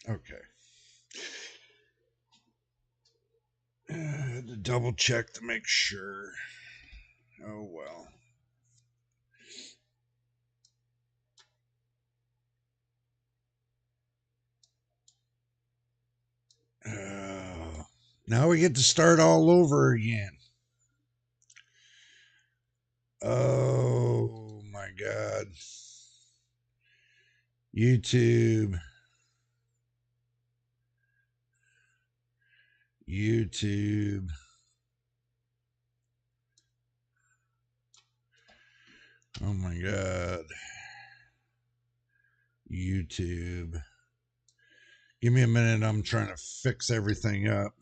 Okay. Had to double check to make sure. Oh well. Now we get to start all over again. Oh my God. YouTube. YouTube. Oh my God. YouTube. Give me a minute. I'm trying to fix everything up.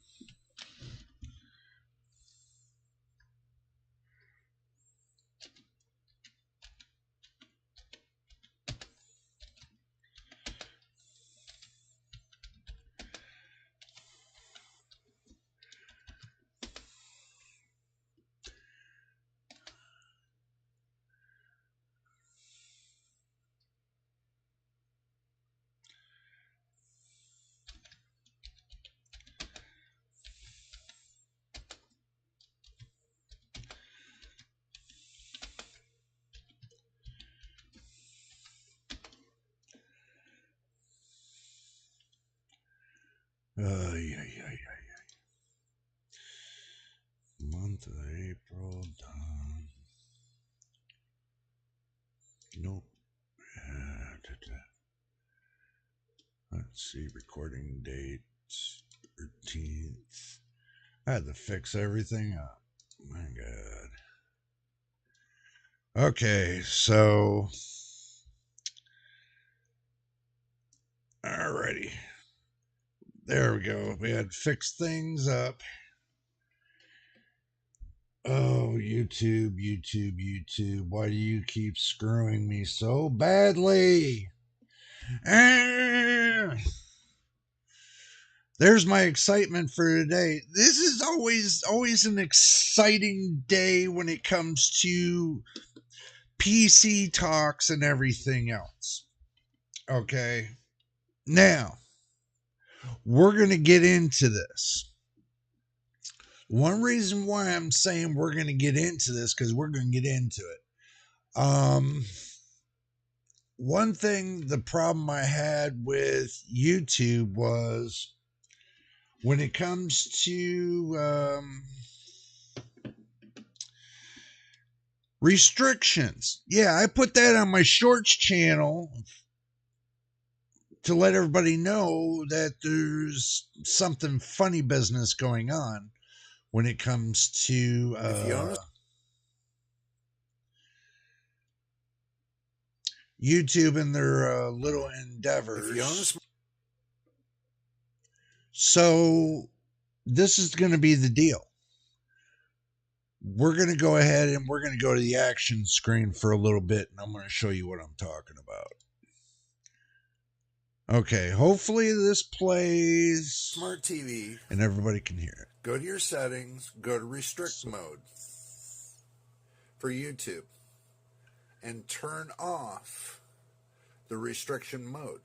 Yeah. Month of April done. Nope. Let's see. Recording date 13th. I had to fix everything up. My God. Okay, so. Alrighty. There we go. We had fixed things up. Oh, YouTube. Why do you keep screwing me so badly? There's my excitement for today. This is always an exciting day when it comes to PC talks and everything else. Okay. Now, we're going to get into this. One reason why I'm saying we're going to get into this, because we're going to get into it. One thing, the problem I had with YouTube was when it comes to restrictions. Yeah, I put that on my shorts channel to let everybody know that there's something funny business going on when it comes to YouTube and their little endeavors. So this is going to be the deal. We're going to go ahead and we're going to go to the action screen for a little bit, and I'm going to show you what I'm talking about. Okay, hopefully this plays Smart TV and everybody can hear it. Go to your settings, go to restrict mode. for YouTube and turn off the restriction mode.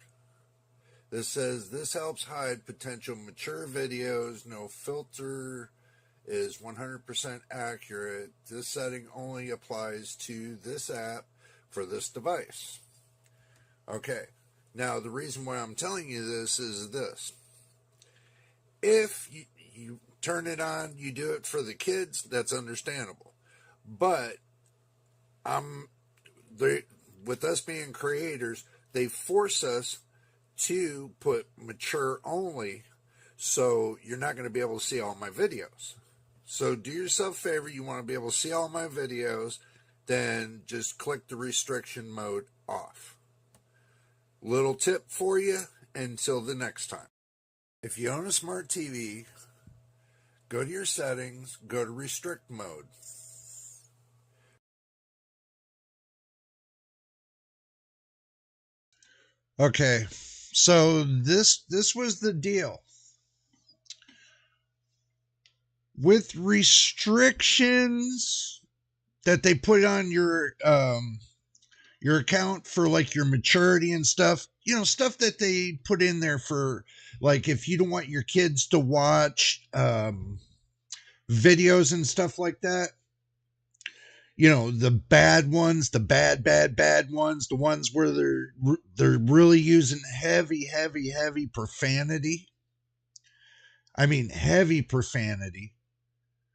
This says this helps hide potential mature videos. No filter is 100% accurate. This setting only applies to this app for this device. Okay, now the reason why I'm telling you this is this. If you turn it on, you do it for the kids, that's understandable. But with us being creators, they force us to put mature only, so you're not going to be able to see all my videos. So do yourself a favor, you want to be able to see all my videos, then just click the restriction mode off. Little tip for you until the next time. If you own a smart TV, go to your settings, go to restrict mode. Okay, so this was the deal. With restrictions that they put on your account for like your maturity and stuff, you know, stuff that they put in there for like if you don't want your kids to watch videos and stuff like that. You know, the bad ones, the bad ones, the ones where they're really using heavy profanity. I mean, heavy profanity,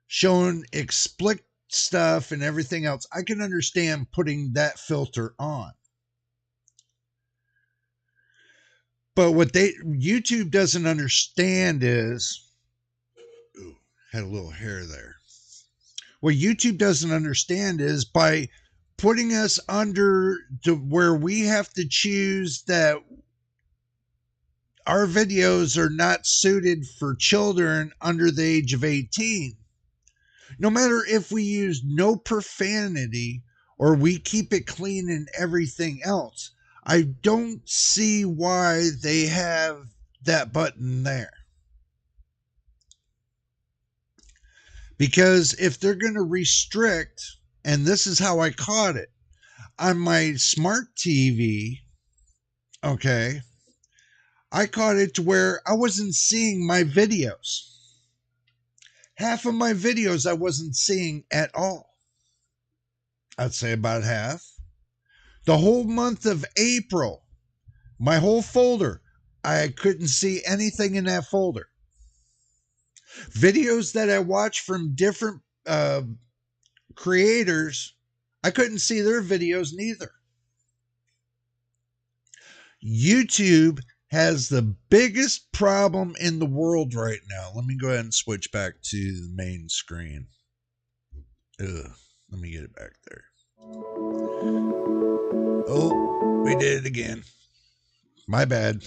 showing explicit stuff and everything else. I can understand putting that filter on. But what YouTube doesn't understand is, ooh, had a little hair there. What YouTube doesn't understand is by putting us under to where we have to choose that our videos are not suited for children under the age of 18. No matter if we use no profanity or we keep it clean and everything else, I don't see why they have that button there. Because if they're going to restrict, and this is how I caught it, on my smart TV, okay, I caught it to where I wasn't seeing my videos. Half of my videos I wasn't seeing at all. I'd say about half. The whole month of April, my whole folder, I couldn't see anything in that folder. Videos that I watched from different creators, I couldn't see their videos neither. YouTube has the biggest problem in the world right now. Let me go ahead and switch back to the main screen. Let me get it back there. Oh, we did it again. My bad.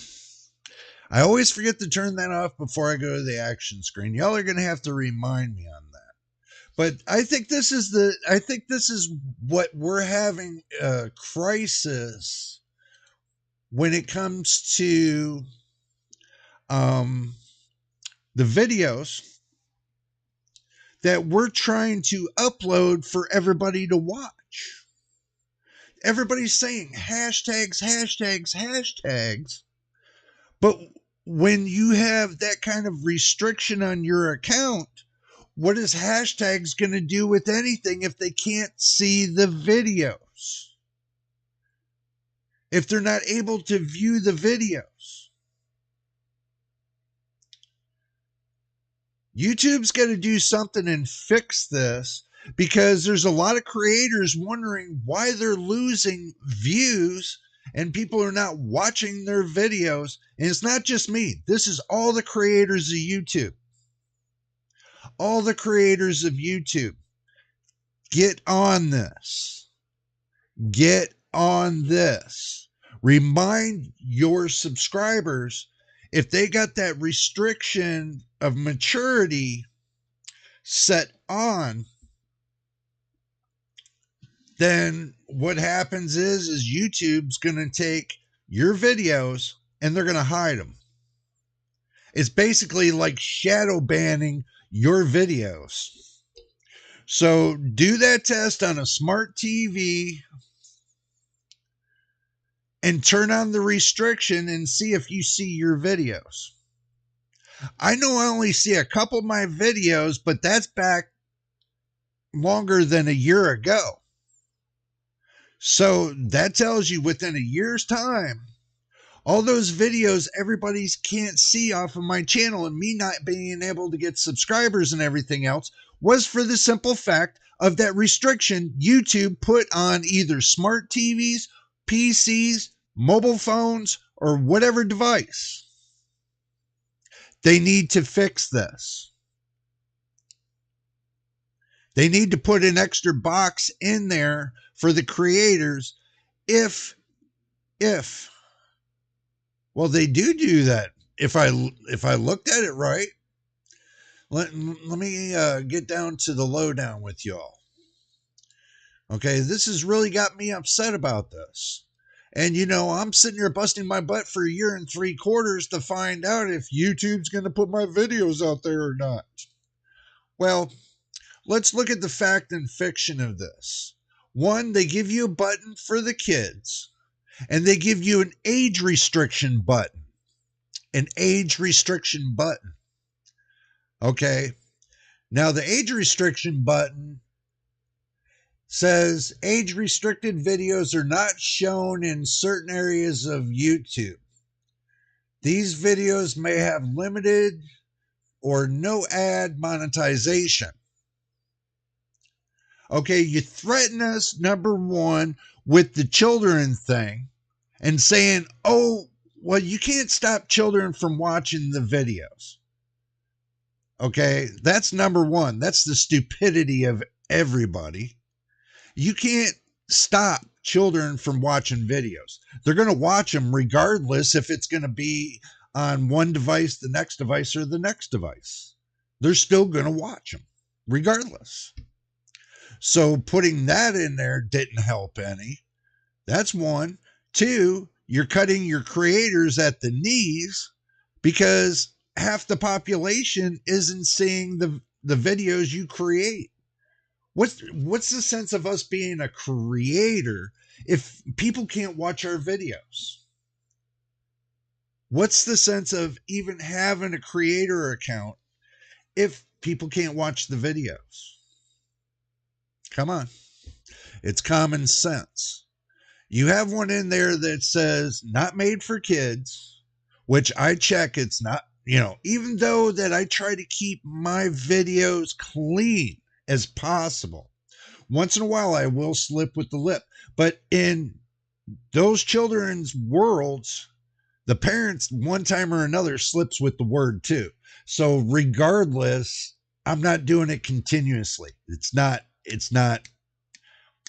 I always forget to turn that off before I go to the action screen. Y'all are going to have to remind me on that. But I think this is what we're having a crisis when it comes to the videos that we're trying to upload for everybody to watch. Everybody's saying hashtags. But when you have that kind of restriction on your account, what is hashtags going to do with anything if they can't see the videos? If they're not able to view the videos? YouTube's got to do something and fix this, because there's a lot of creators wondering why they're losing views and people are not watching their videos. And it's not just me. This is all the creators of YouTube. All the creators of YouTube. Get on this. Get on this. Remind your subscribers, if they got that restriction of maturity set on, then what happens is YouTube's going to take your videos and they're going to hide them. It's basically like shadow banning your videos. So do that test on a smart TV and turn on the restriction and see if you see your videos. I know I only see a couple of my videos, but that's back longer than a year ago. So that tells you within a year's time, all those videos everybody can't see off of my channel and me not being able to get subscribers and everything else was for the simple fact of that restriction YouTube put on either smart TVs, PCs, mobile phones, or whatever device. They need to fix this. They need to put an extra box in there for the creators if well, they do that. If I looked at it right, let me get down to the lowdown with y'all. Okay, this has really got me upset about this. And I'm sitting here busting my butt for a year and 3/4 to find out if YouTube's going to put my videos out there or not. Well, let's look at the fact and fiction of this. One, they give you a button for the kids, and they give you an age restriction button. An age restriction button. Okay. Now, the age restriction button says age restricted videos are not shown in certain areas of YouTube. These videos may have limited or no ad monetization. Okay, you threaten us, number one, with the children thing and saying, oh, well, you can't stop children from watching the videos. Okay, that's number one. That's the stupidity of everybody. You can't stop children from watching videos. They're going to watch them regardless if it's going to be on one device, the next device, or the next device. They're still going to watch them regardless. So putting that in there didn't help any. That's one. Two, you're cutting your creators at the knees because half the population isn't seeing the videos you create. What's the sense of us being a creator if people can't watch our videos? What's the sense of even having a creator account if people can't watch the videos? Come on. It's common sense. You have one in there that says not made for kids, which I check it's not, even though that I try to keep my videos clean as possible. Once in a while, I will slip with the lip. But in those children's worlds, the parents, one time or another, slips with the word too. So regardless, I'm not doing it continuously. It's not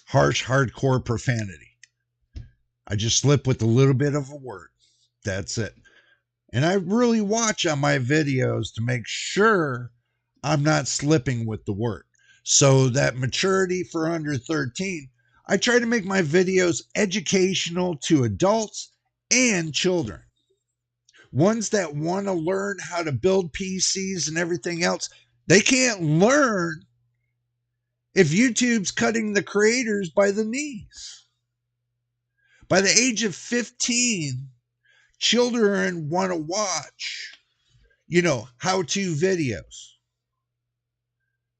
harsh, hardcore profanity. I just slip with a little bit of a word. That's it. And I really watch on my videos to make sure I'm not slipping with the word. So that maturity for under 13, I try to make my videos educational to adults and children. Ones that want to learn how to build PCs and everything else, they can't learn if YouTube's cutting the creators by the knees. By the age of 15, children want to watch, how-to videos.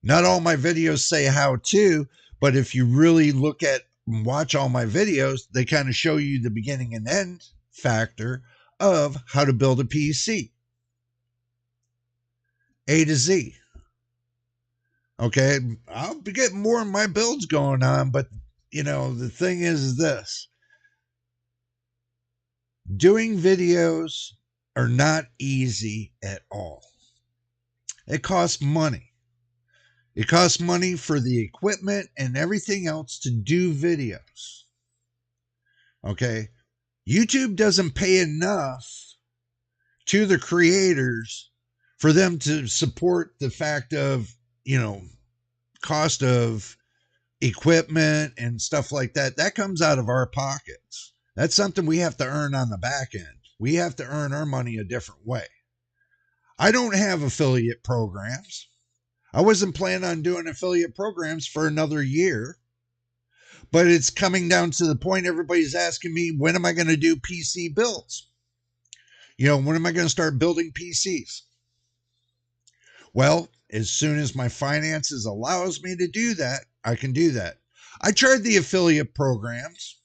Not all my videos say how to, but if you really look at and watch all my videos, they kind of show you the beginning and end factor of how to build a PC. A to Z. Okay, I'll be getting more of my builds going on, but the thing is this. Doing videos are not easy at all. It costs money. It costs money for the equipment and everything else to do videos. Okay. YouTube doesn't pay enough to the creators for them to support the fact of, cost of equipment and stuff like that. That comes out of our pockets. That's something we have to earn on the back end. We have to earn our money a different way. I don't have affiliate programs. I wasn't planning on doing affiliate programs for another year, but it's coming down to the point everybody's asking me, when am I going to do PC builds? When am I going to start building PCs? Well, as soon as my finances allows me to do that, I can do that. I tried the affiliate programs,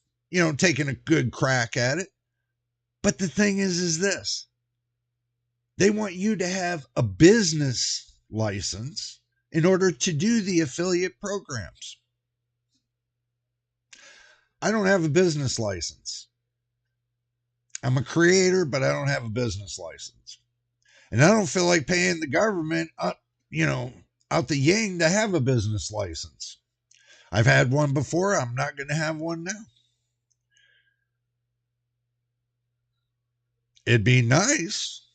taking a good crack at it. But the thing is this. They want you to have a business license in order to do the affiliate programs. I don't have a business license. I'm a creator, but I don't have a business license. And I don't feel like paying the government out the yang to have a business license. I've had one before. I'm not going to have one now. It'd be nice,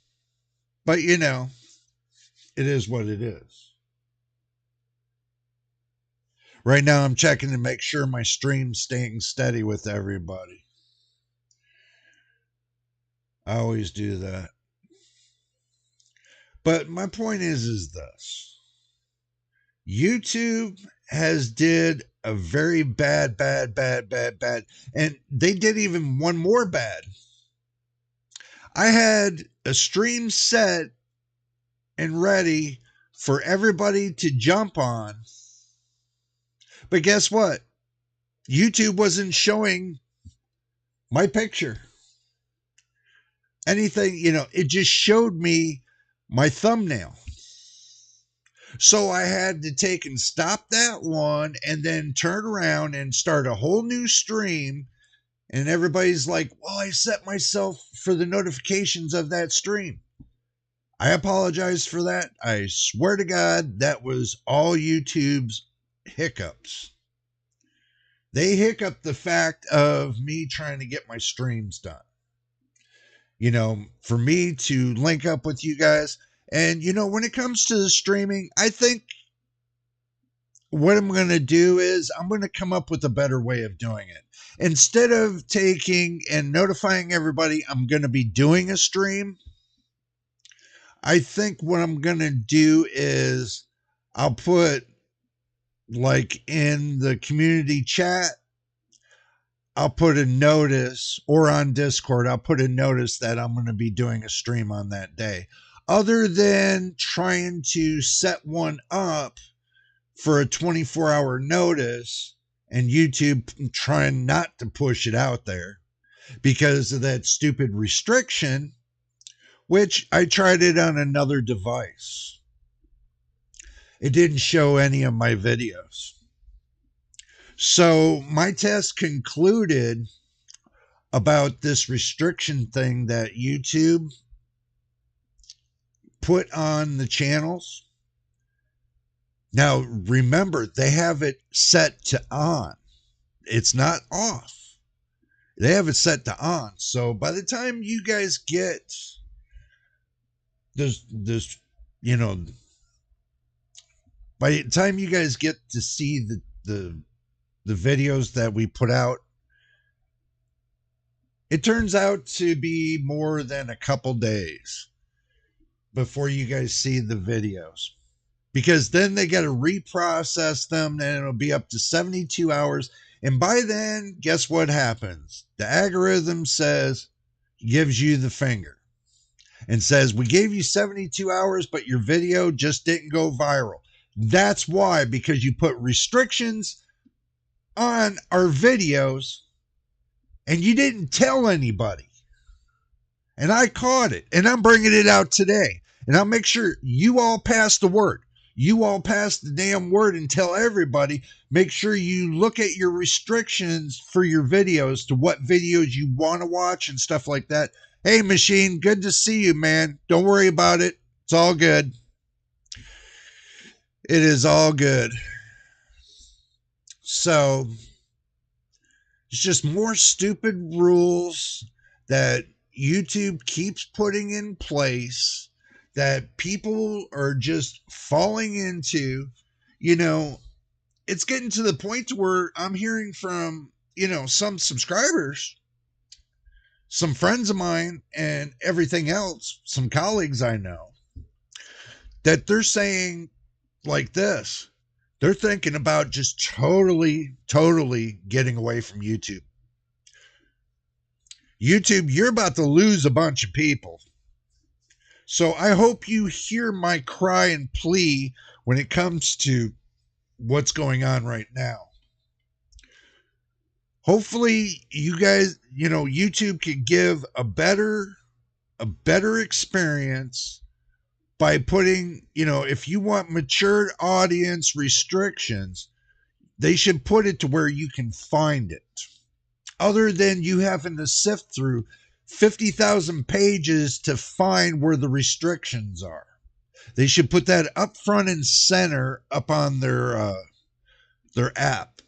but it is what it is. Right now, I'm checking to make sure my stream's staying steady with everybody. I always do that. But my point is this. YouTube has did a very bad, and they did even one more bad. I had a stream set and ready for everybody to jump on. But guess what? YouTube wasn't showing my picture. Anything, it just showed me my thumbnail. So I had to take and stop that one and then turn around and start a whole new stream. And everybody's like, well, I set myself for the notifications of that stream. I apologize for that. I swear to God, that was all YouTube's hiccups. They hiccuped the fact of me trying to get my streams done. For me to link up with you guys. And, when it comes to the streaming, I think what I'm going to do is I'm going to come up with a better way of doing it. Instead of taking and notifying everybody I'm going to be doing a stream, I think what I'm going to do is I'll put, like, in the community chat, I'll put a notice, or on Discord, I'll put a notice that I'm going to be doing a stream on that day. Other than trying to set one up for a 24-hour notice and YouTube trying not to push it out there because of that stupid restriction, which I tried it on another device. It didn't show any of my videos. So my test concluded about this restriction thing that YouTube put on the channels. Now, remember, they have it set to on. It's not off. They have it set to on. So by the time you guys get this, by the time you guys get to see the videos that we put out, it turns out to be more than a couple days before you guys see the videos, because then they got to reprocess them and it'll be up to 72 hours. And by then, guess what happens? The algorithm gives you the finger and says, we gave you 72 hours, but your video just didn't go viral. That's why, because you put restrictions on our videos and you didn't tell anybody. And I caught it, and I'm bringing it out today. And I'll make sure you all pass the word. You all pass the damn word and tell everybody. Make sure you look at your restrictions for your videos to what videos you want to watch and stuff like that. Hey, Machine, good to see you, man. Don't worry about it. It's all good. It is all good. So, it's just more stupid rules that YouTube keeps putting in place that people are just falling into. It's getting to the point where I'm hearing from, some subscribers, some friends of mine, and everything else, some colleagues I know, that they're saying like this. They're thinking about just totally getting away from YouTube. YouTube, you're about to lose a bunch of people. So I hope you hear my cry and plea when it comes to what's going on right now. Hopefully you guys, YouTube can give a better experience by putting, if you want matured audience restrictions, they should put it to where you can find it. Other than you having to sift through 50,000 pages to find where the restrictions are. They should put that up front and center up on their app.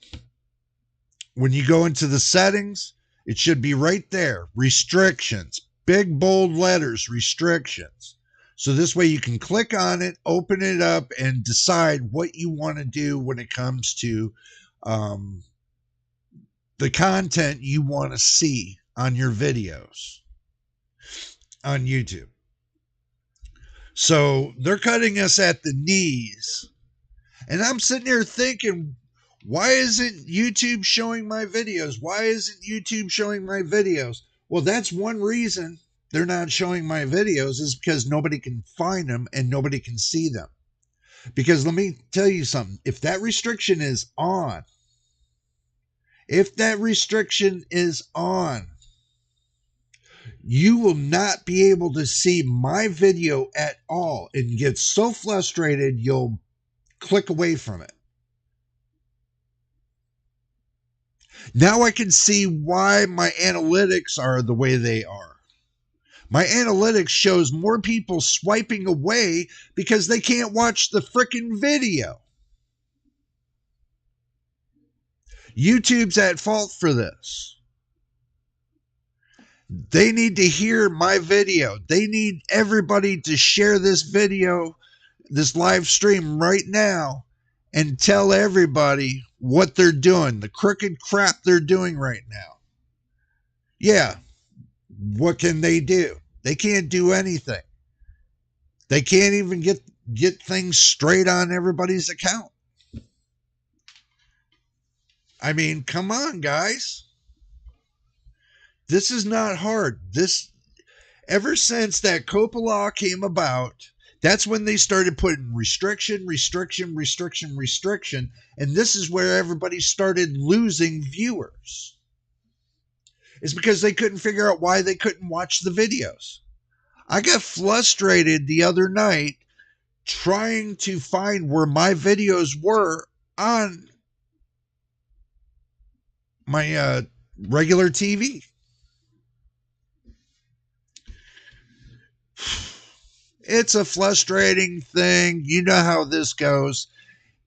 When you go into the settings, it should be right there. Restrictions. Big bold letters, restrictions. So this way you can click on it, open it up, and decide what you want to do when it comes to the content you want to see on your videos on YouTube. So they're cutting us at the knees. And I'm sitting here thinking, why isn't YouTube showing my videos? Why isn't YouTube showing my videos? Well, that's one reason they're not showing my videos, is because nobody can find them and nobody can see them. Because let me tell you something. If that restriction is on, you will not be able to see my video at all and get so frustrated you'll click away from it. Now I can see why my analytics are the way they are. My analytics shows more people swiping away because they can't watch the frickin' video. YouTube's at fault for this. They need to hear my video. They need everybody to share this video, this live stream right now, and tell everybody what they're doing, the crooked crap they're doing right now. Yeah, what can they do? They can't do anything. They can't even get things straight on everybody's account. I mean, come on, guys. This is not hard. Ever since that COPA law came about, that's when they started putting restriction. And this is where everybody started losing viewers. It's because they couldn't figure out why they couldn't watch the videos. I got frustrated the other night trying to find where my videos were on my regular TV. It's a frustrating thing. You know how this goes.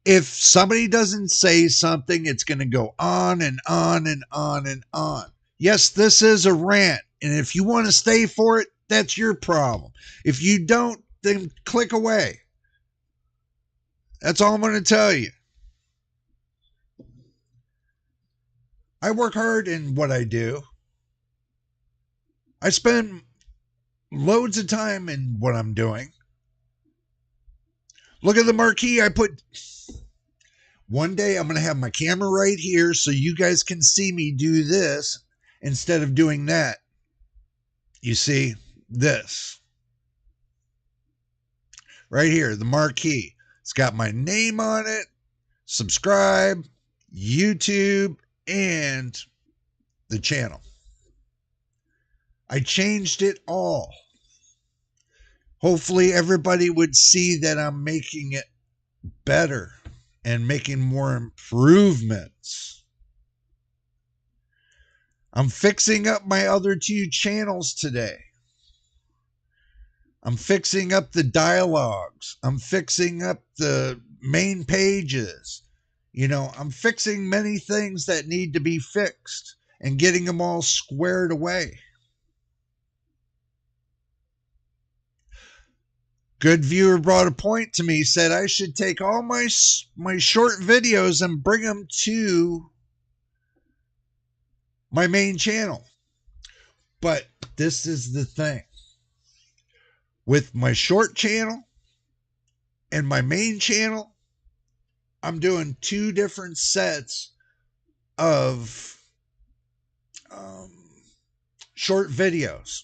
If somebody doesn't say something, it's going to go on and on and on and on. Yes, this is a rant. And if you want to stay for it, that's your problem. If you don't, then click away. That's all I'm going to tell you. I work hard in what I do. I spend loads of time in what I'm doing. Look at the marquee I put. One day I'm going to have my camera right here so you guys can see me do this instead of doing that. You see this right here, the marquee. It's got my name on it, subscribe, YouTube, and the channel. I changed it all. Hopefully everybody would see that I'm making it better and making more improvements. I'm fixing up my other two channels today. I'm fixing up the dialogues. I'm fixing up the main pages. I'm fixing many things that need to be fixed and getting them all squared away. Good viewer brought a point to me, said I should take all my short videos and bring them to my main channel. But this is the thing. With my short channel and my main channel, I'm doing 2 different sets of um, short videos.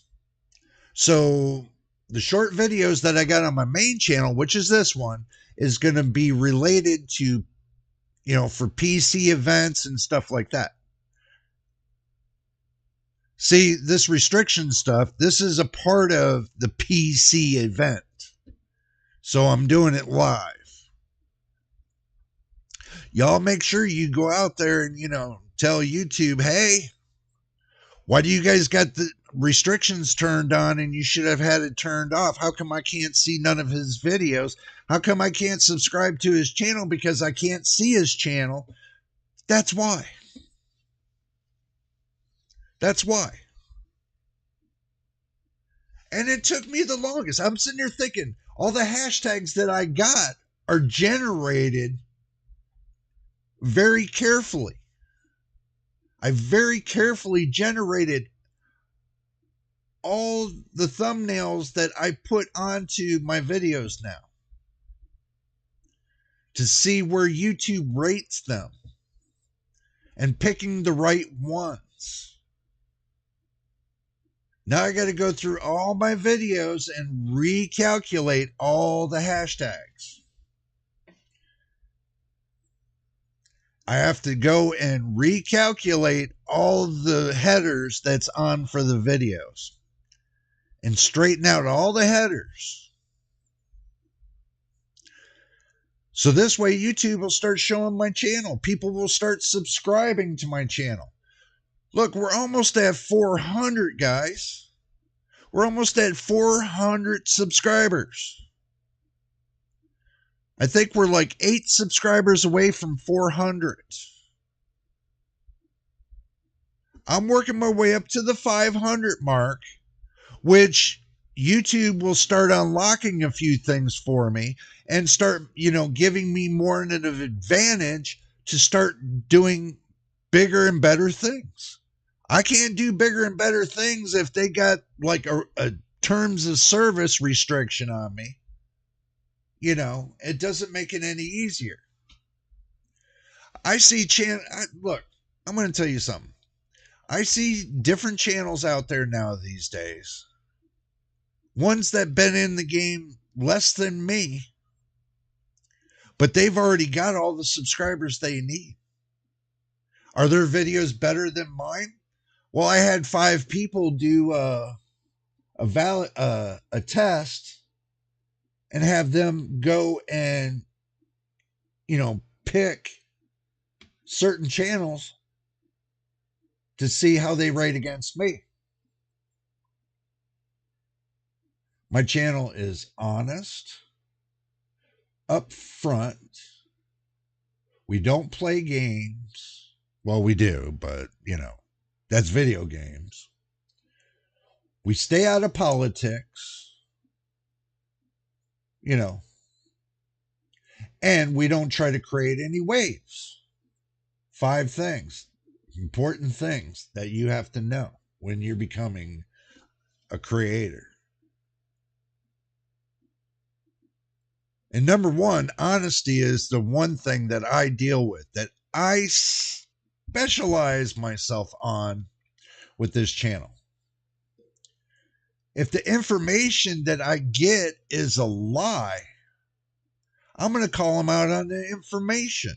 So the short videos that I got on my main channel, which is this one, is going to be related to, for PC events and stuff like that. See, this restriction stuff, this is a part of the PC event. So I'm doing it live. Y'all make sure you go out there and, tell YouTube, hey, why do you guys got the restrictions turned on and you should have had it turned off? How come I can't see none of his videos? How come I can't subscribe to his channel? Because I can't see his channel. That's why. That's why. And it took me the longest. I'm sitting there thinking, all the hashtags that I got are generated very carefully. I very carefully generated all the thumbnails that I put onto my videos now to see where YouTube rates them and picking the right ones. Now I got to go through all my videos and recalculate all the hashtags. I have to go and recalculate all the headers that's on for the videos and straighten out all the headers. So this way YouTube will start showing my channel. People will start subscribing to my channel. Look, we're almost at 400, guys. We're almost at 400 subscribers. I think we're like 8 subscribers away from 400. I'm working my way up to the 500 mark, which YouTube will start unlocking a few things for me and start, giving me more of an advantage to start doing bigger and better things. I can't do bigger and better things if they got like a terms of service restriction on me. It doesn't make it any easier. I see look, I'm going to tell you something. I see different channels out there now these days. Ones that been in the game less than me, but they've already got all the subscribers they need. Are their videos better than mine? Well, I had 5 people do a test and have them go and, pick certain channels to see how they rate against me. My channel is honest, upfront. We don't play games. Well, we do, but, that's video games. We stay out of politics, and we don't try to create any waves. 5 things, important things that you have to know when you're becoming a creator. And number 1, honesty is the one thing that I deal with, that I specialize myself on with this channel. If the information that I get is a lie, I'm going to call them out on the information.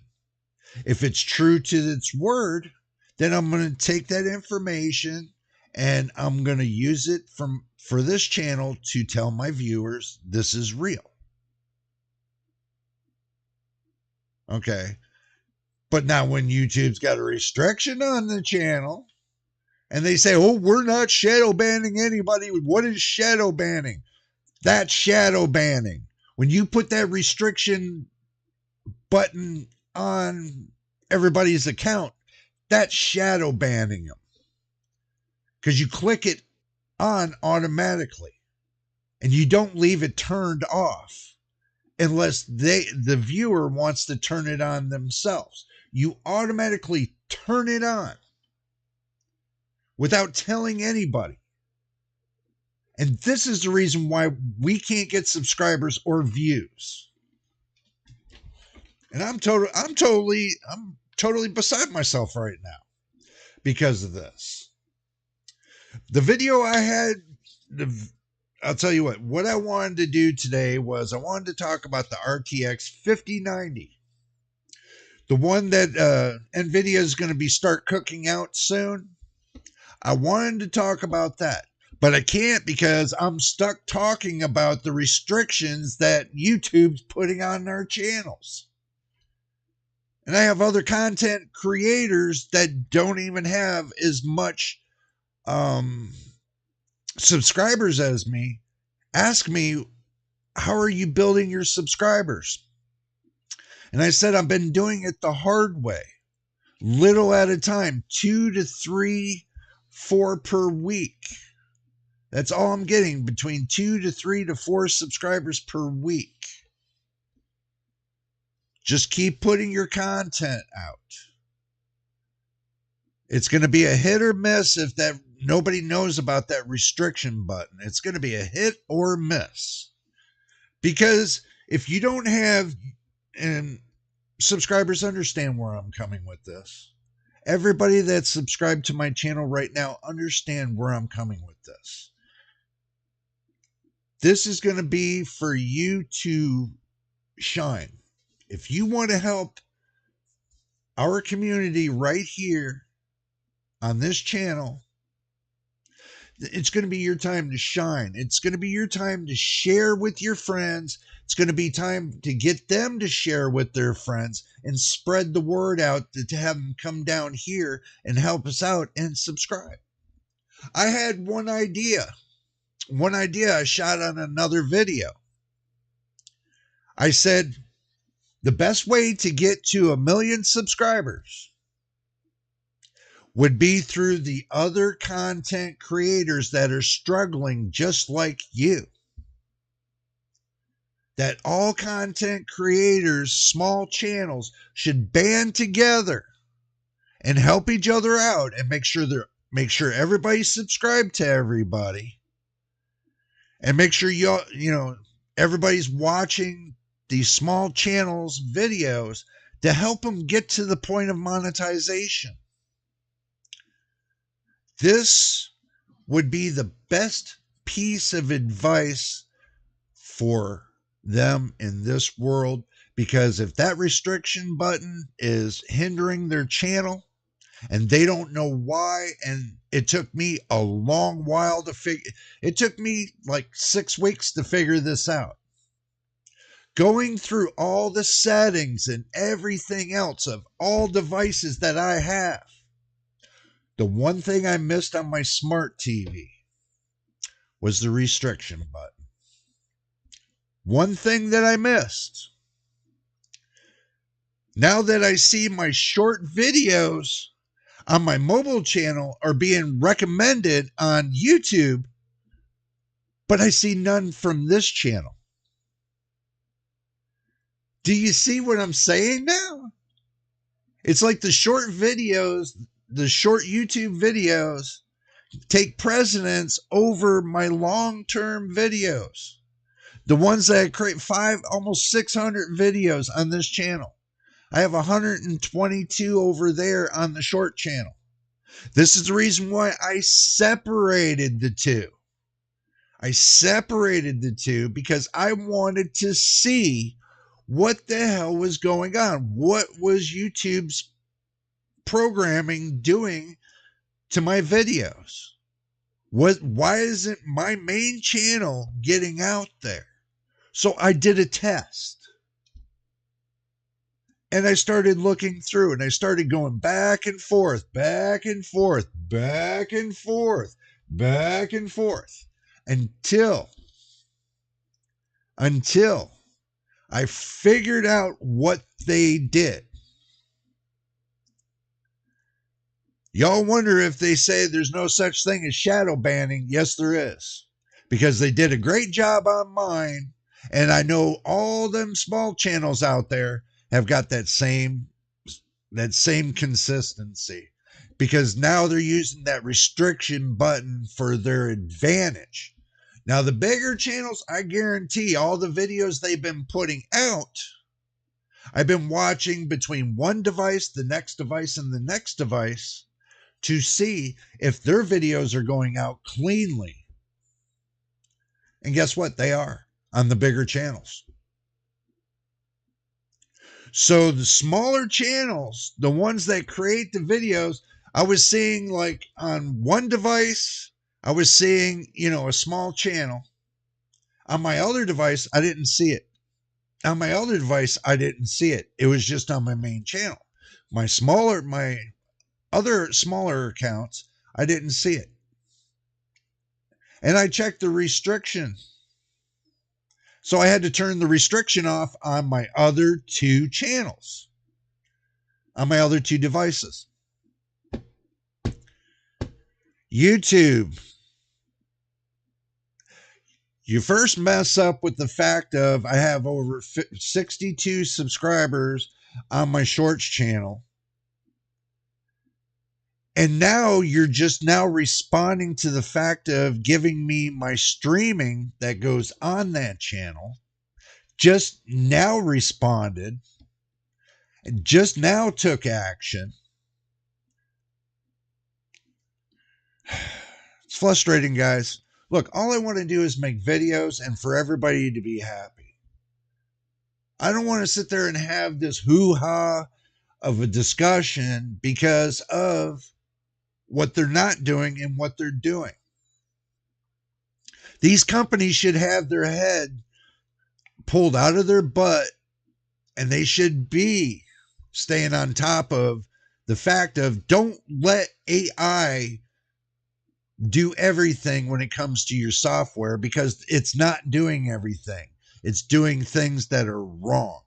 If it's true to its word, then I'm going to take that information and I'm going to use it for this channel to tell my viewers this is real. Okay. But now when YouTube's got a restriction on the channel and they say, oh, we're not shadow banning anybody. What is shadow banning? That's shadow banning. When you put that restriction button on everybody's account, that's shadow banning them. Because you click it on automatically and you don't leave it turned off unless the viewer wants to turn it on themselves. You automatically turn it on without telling anybody. And this is the reason why we can't get subscribers or views. And I'm totally beside myself right now because of this. The video I had, I'll tell you what I wanted to do today was I wanted to talk about the RTX 5090. The one that NVIDIA is going to be start cooking out soon. I wanted to talk about that, but I can't because I'm stuck talking about the restrictions that YouTube's putting on their channels. And I have other content creators that don't even have as much subscribers as me ask me, how are you building your subscribers? And I said, I've been doing it the hard way, little at a time, 2 to 3, 4 per week. That's all I'm getting, between 2 to 3 to 4 subscribers per week. Just keep putting your content out. It's going to be a hit or miss if that nobody knows about that restriction button. It's going to be a hit or miss. Because if you don't have, and subscribers understand where I'm coming with this. Everybody that's subscribed to my channel right now understand where I'm coming with this. This is going to be for you to shine. If you want to help our community right here on this channel, it's going to be your time to shine. It's going to be your time to share with your friends. It's going to be time to get them to share with their friends and spread the word out to have them come down here and help us out and subscribe. I had one idea I shot on another video. I said, the best way to get to 1 million subscribers would be through the other content creators that are struggling just like you. That all content creators, small channels, should band together and help each other out and make sure everybody's subscribed to everybody, and make sure everybody's watching these small channels videos to help them get to the point of monetization. This would be the best piece of advice for them in this world, because if that restriction button is hindering their channel and they don't know why, and it took me a long while to figure, it took me like 6 weeks to figure this out. Going through all the settings and everything else of all devices that I have. The one thing I missed on my smart TV was the restriction button. One thing that I missed. Now that I see my short videos on my mobile channel are being recommended on YouTube, but I see none from this channel. Do you see what I'm saying now? It's like the short videos, the short YouTube videos take precedence over my long-term videos. The ones that I create almost 600 videos on this channel. I have 122 over there on the short channel. This is the reason why I separated the two. I separated the two because I wanted to see what the hell was going on. What was YouTube's programming doing to my videos? Why isn't my main channel getting out there? So I did a test. And I started looking through, and I started going back and forth, back and forth, back and forth, back and forth, until I figured out what they did. Y'all wonder if they say there's no such thing as shadow banning. Yes, there is. Because they did a great job on mine, and I know all them small channels out there have got that same consistency, because now they're using that restriction button for their advantage. Now the bigger channels, I guarantee all the videos they've been putting out, I've been watching between one device, the next device, and the next device to see if their videos are going out cleanly. And guess what? They are on the bigger channels. So the smaller channels, the ones that create the videos, I was seeing like on one device, I was seeing, a small channel. On my other device, I didn't see it. On my other device, I didn't see it. It was just on my main channel. My other smaller accounts, I didn't see it. And I checked the restriction. So I had to turn the restriction off on my other two channels, on my other two devices. YouTube. You first mess up with the fact of I have over 62 subscribers on my shorts channel. And now you're just now responding to the fact of giving me my streaming that goes on that channel. Just now responded. And just now took action. It's frustrating, guys. Look, all I want to do is make videos and for everybody to be happy. I don't want to sit there and have this hoo-ha of a discussion because of what they're not doing and what they're doing. These companies should have their head pulled out of their butt, and they should be staying on top of the fact of don't let AI do everything when it comes to your software, because it's not doing everything. It's doing things that are wrong.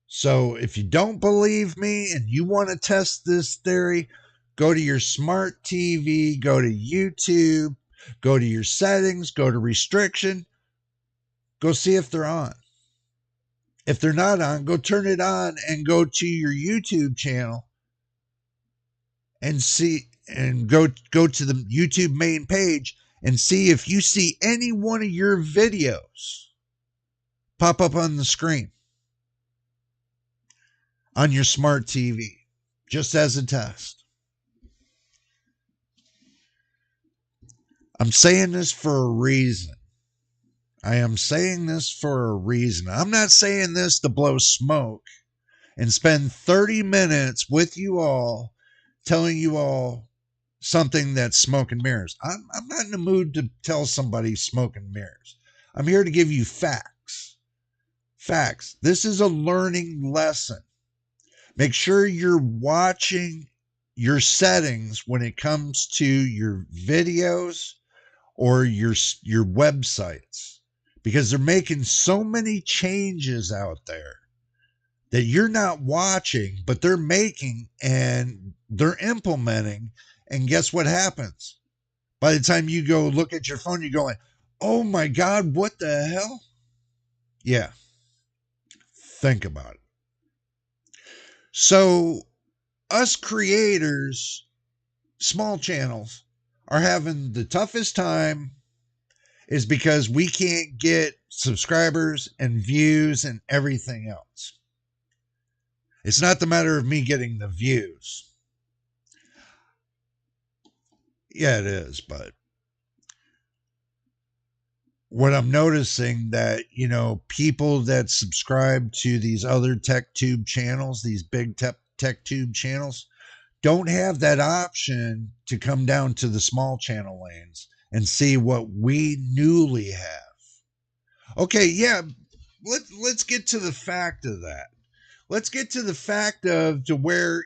So if you don't believe me and you want to test this theory, go to your smart TV, go to YouTube, go to your settings, go to restriction, go see if they're on. If they're not on, go turn it on and go to your YouTube channel and see, and go to the YouTube main page and see if you see any one of your videos pop up on the screen on your smart TV, just as a test. I'm saying this for a reason. I am saying this for a reason. I'm not saying this to blow smoke and spend 30 minutes with you all telling you all something that's smoke and mirrors. I'm not in the mood to tell somebody smoke and mirrors. I'm here to give you facts. Facts. This is a learning lesson. Make sure you're watching your settings when it comes to your videos or your websites, because they're making so many changes out there that you're not watching, but they're making and they're implementing. And guess what happens? By the time you go look at your phone, you're going, oh my God, what the hell? Yeah. Think about it. So us creators, small channels, are having the toughest time is because we can't get subscribers and views and everything else. It's not the matter of me getting the views. Yeah, it is, but what I'm noticing that, people that subscribe to these other tech tube channels, these big tech tube channels, don't have that option to come down to the small channel lanes and see what we newly have. Okay, yeah, let's get to the fact of that. Let's get to the fact of to where,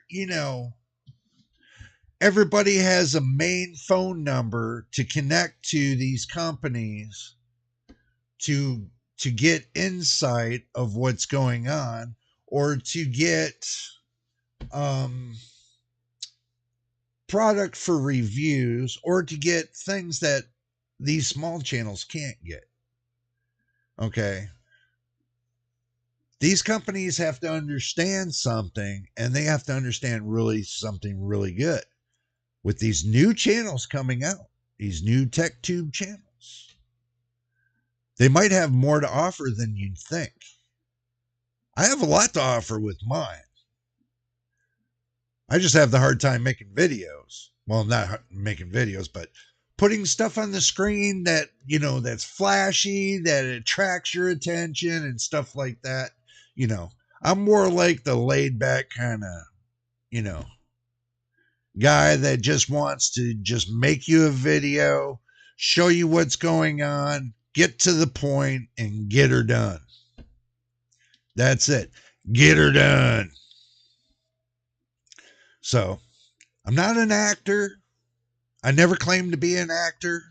everybody has a main phone number to connect to these companies to get insight of what's going on, or to get product for reviews, or to get things that these small channels can't get. Okay. These companies have to understand something, and they have to understand really something really good with these new channels coming out, these new tech tube channels. They might have more to offer than you'd think. I have a lot to offer with mine. I just have the hard time making videos. Well, not making videos, but putting stuff on the screen that, that's flashy, that attracts your attention and stuff like that. I'm more like the laid back kind of, guy that just wants to just make you a video, show you what's going on, get to the point, and get her done. That's it. Get her done. So, I'm not an actor. I never claimed to be an actor.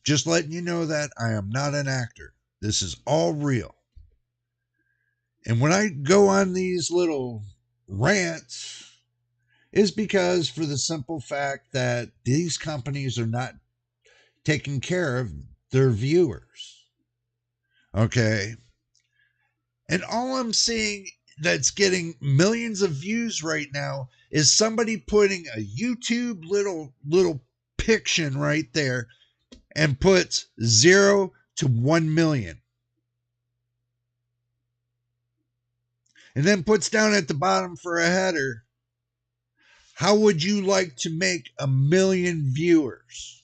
Just letting you know that I am not an actor. This is all real. And when I go on these little rants, is because for the simple fact that these companies are not taking care of their viewers. Okay. And all I'm seeing that's getting millions of views right now is somebody putting a YouTube little piction right there and puts 0 to 1 million. And then puts down at the bottom for a header, how would you like to make 1 million viewers?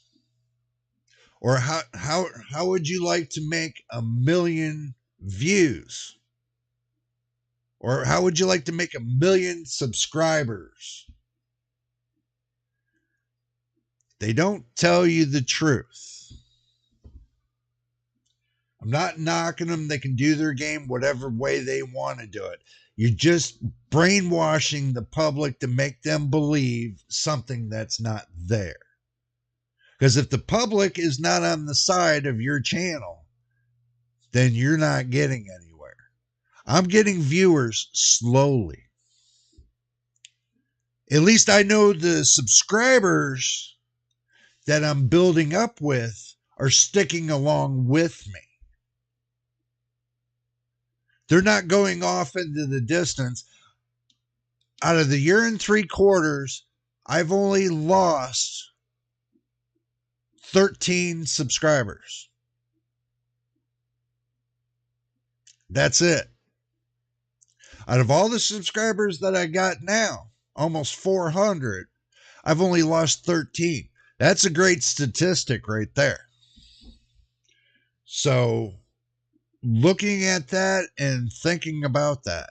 Or how would you like to make 1 million views? Or how would you like to make 1 million subscribers? They don't tell you the truth. I'm not knocking them. They can do their game whatever way they want to do it. You're just brainwashing the public to make them believe something that's not there. Because if the public is not on the side of your channel, then you're not getting anywhere. I'm getting viewers slowly. At least I know the subscribers that I'm building up with are sticking along with me. They're not going off into the distance. Out of the year and 3/4, I've only lost 13 subscribers. That's it. Out of all the subscribers that I got now, almost 400, I've only lost 13. That's a great statistic right there. So, looking at that and thinking about that,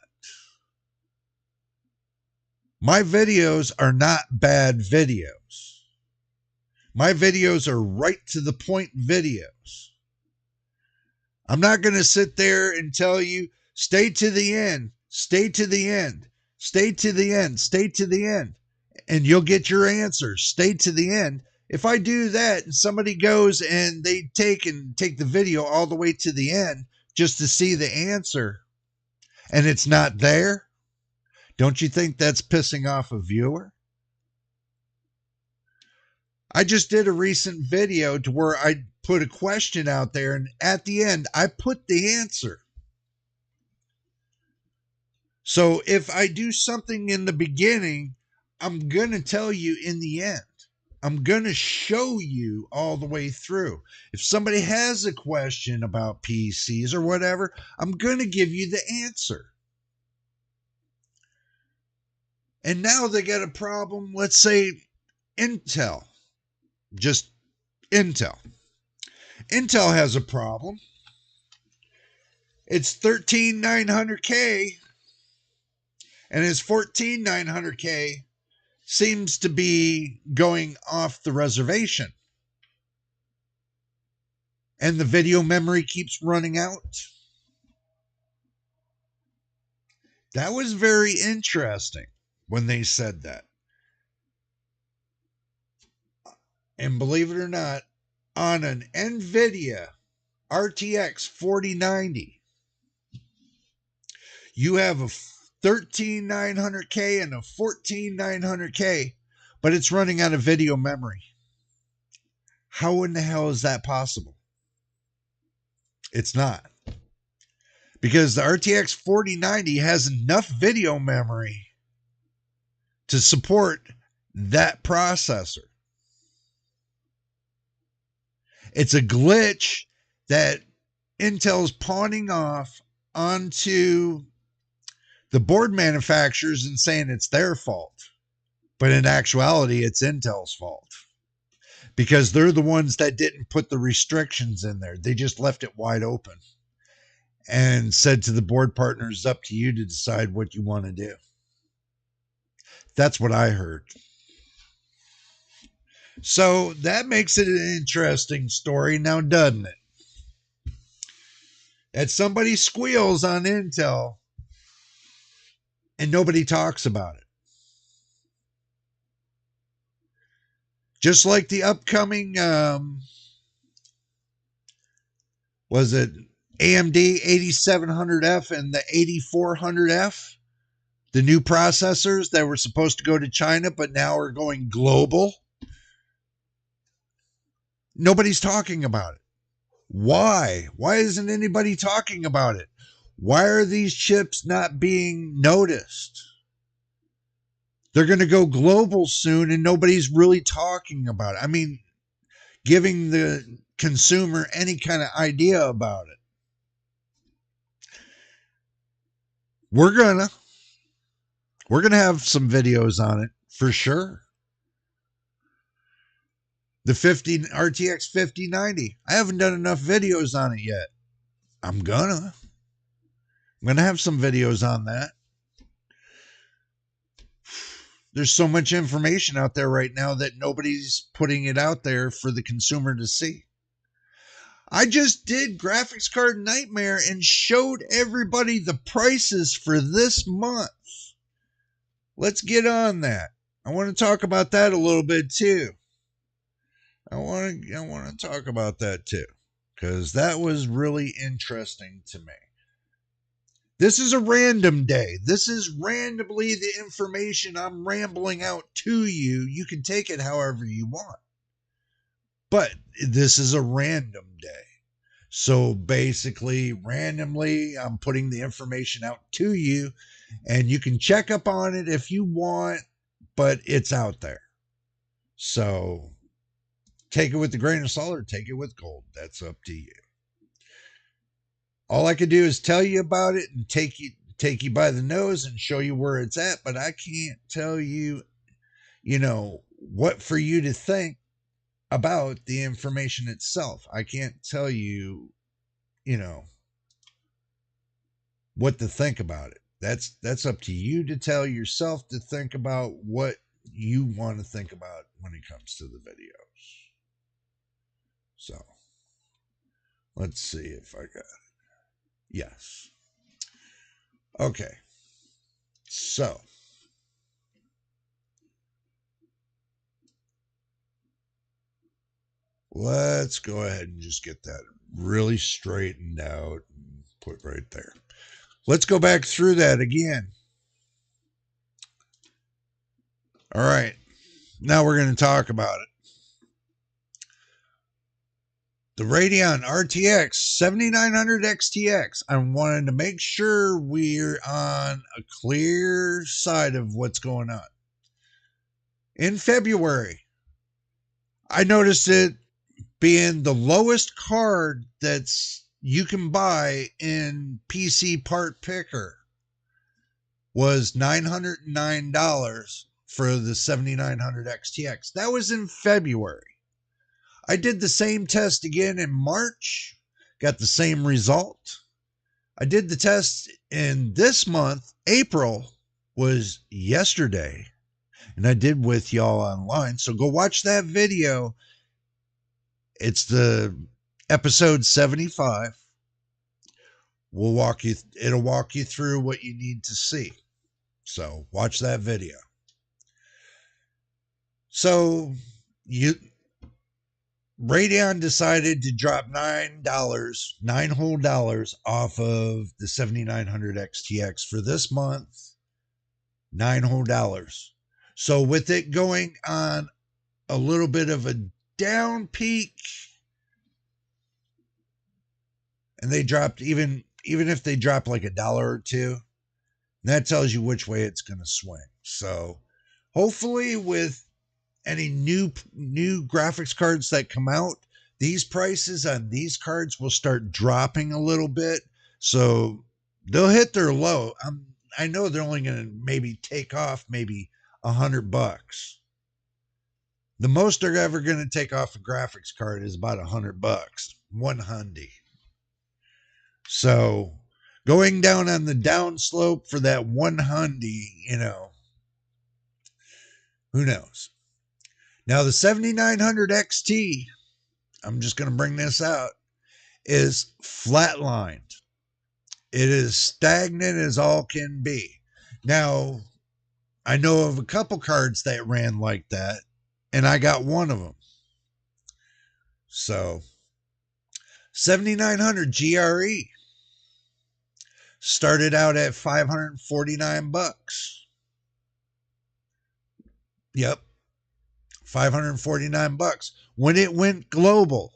my videos are not bad videos. My videos are right to the point videos. I'm not going to sit there and tell you, stay to the end, stay to the end, stay to the end, stay to the end, and you'll get your answer. Stay to the end. If I do that and somebody goes and they take the video all the way to the end just to see the answer and it's not there, don't you think that's pissing off a viewer? I just did a recent video to where I put a question out there, and at the end, I put the answer. So if I do something in the beginning, I'm going to tell you in the end. I'm going to show you all the way through. If somebody has a question about PCs or whatever, I'm going to give you the answer. And now they got a problem, let's say Intel. Just Intel. Intel has a problem. It's 13900K and its 14900K seems to be going off the reservation. And the video memory keeps running out. That was very interesting when they said that. And believe it or not, on an NVIDIA RTX 4090, you have a 13900K and a 14900K, but it's running out of video memory. How in the hell is that possible? It's not. Because the RTX 4090 has enough video memory to support that processor. It's a glitch that Intel's pawning off onto the board manufacturers and saying it's their fault. But in actuality, it's Intel's fault because they're the ones that didn't put the restrictions in there. They just left it wide open and said to the board partners, up to you to decide what you want to do. That's what I heard. So that makes it an interesting story now, doesn't it? That somebody squeals on Intel and nobody talks about it. Just like the upcoming, was it AMD 8700F and the 8400F? The new processors that were supposed to go to China but now are going global. Nobody's talking about it. Why? Why isn't anybody talking about it? Why are these chips not being noticed? They're going to go global soon and nobody's really talking about it. I mean, giving the consumer any kind of idea about it. We're going to have some videos on it for sure. The RTX 5090. I haven't done enough videos on it yet. I'm gonna have some videos on that. There's so much information out there right now that nobody's putting it out there for the consumer to see. I just did Graphics Card Nightmare and showed everybody the prices for this month. Let's get on that. I want to talk about that a little bit too. I want to talk about that too, because that was really interesting to me. This is a random day. This is randomly the information I'm rambling out to you. You can take it however you want. But this is a random day. So basically, randomly, I'm putting the information out to you, and you can check up on it if you want, but it's out there. So take it with a grain of salt or take it with gold. That's up to you. All I could do is tell you about it and take you by the nose and show you where it's at, but I can't tell you, what for you to think about the information itself. I can't tell you, what to think about it. That's up to you to tell yourself to think about what you want to think about when it comes to the videos. So let's see if I got it. Yes. Okay. So let's go ahead and just get that really straightened out and put right there. Let's go back through that again. All right. Now we're going to talk about it. The Radeon RTX 7900 XTX. I wanted to make sure we're on a clear side of what's going on. In February, I noticed it being the lowest card that's you can buy in PC Part Picker was $909 for the 7900 XTX. That was in February. I did the same test again in March, got the same result. I did the test in this month, April was yesterday, and I did with y'all online. So go watch that video. It's the episode 75. It'll walk you through what you need to see. So watch that video. So Radeon decided to drop $9 whole off of the 7900 XTX for this month. $9 whole. So with it going on a little bit of a down peak, and they dropped even if they drop like $1 or $2, that tells you which way it's going to swing. So hopefully with any new graphics cards that come out, these prices on these cards will start dropping a little bit. So they'll hit their low. I know they're only going to maybe take off maybe $100. The most they're ever going to take off a graphics card is about $100, 100. So going down on the down slope for that 100, who knows? Now the 7900 XT, I'm just going to bring this out, is flatlined. It is stagnant as all can be. Now, I know of a couple cards that ran like that, and I got one of them. So, 7900 GRE started out at $549. Yep, $549 when it went global.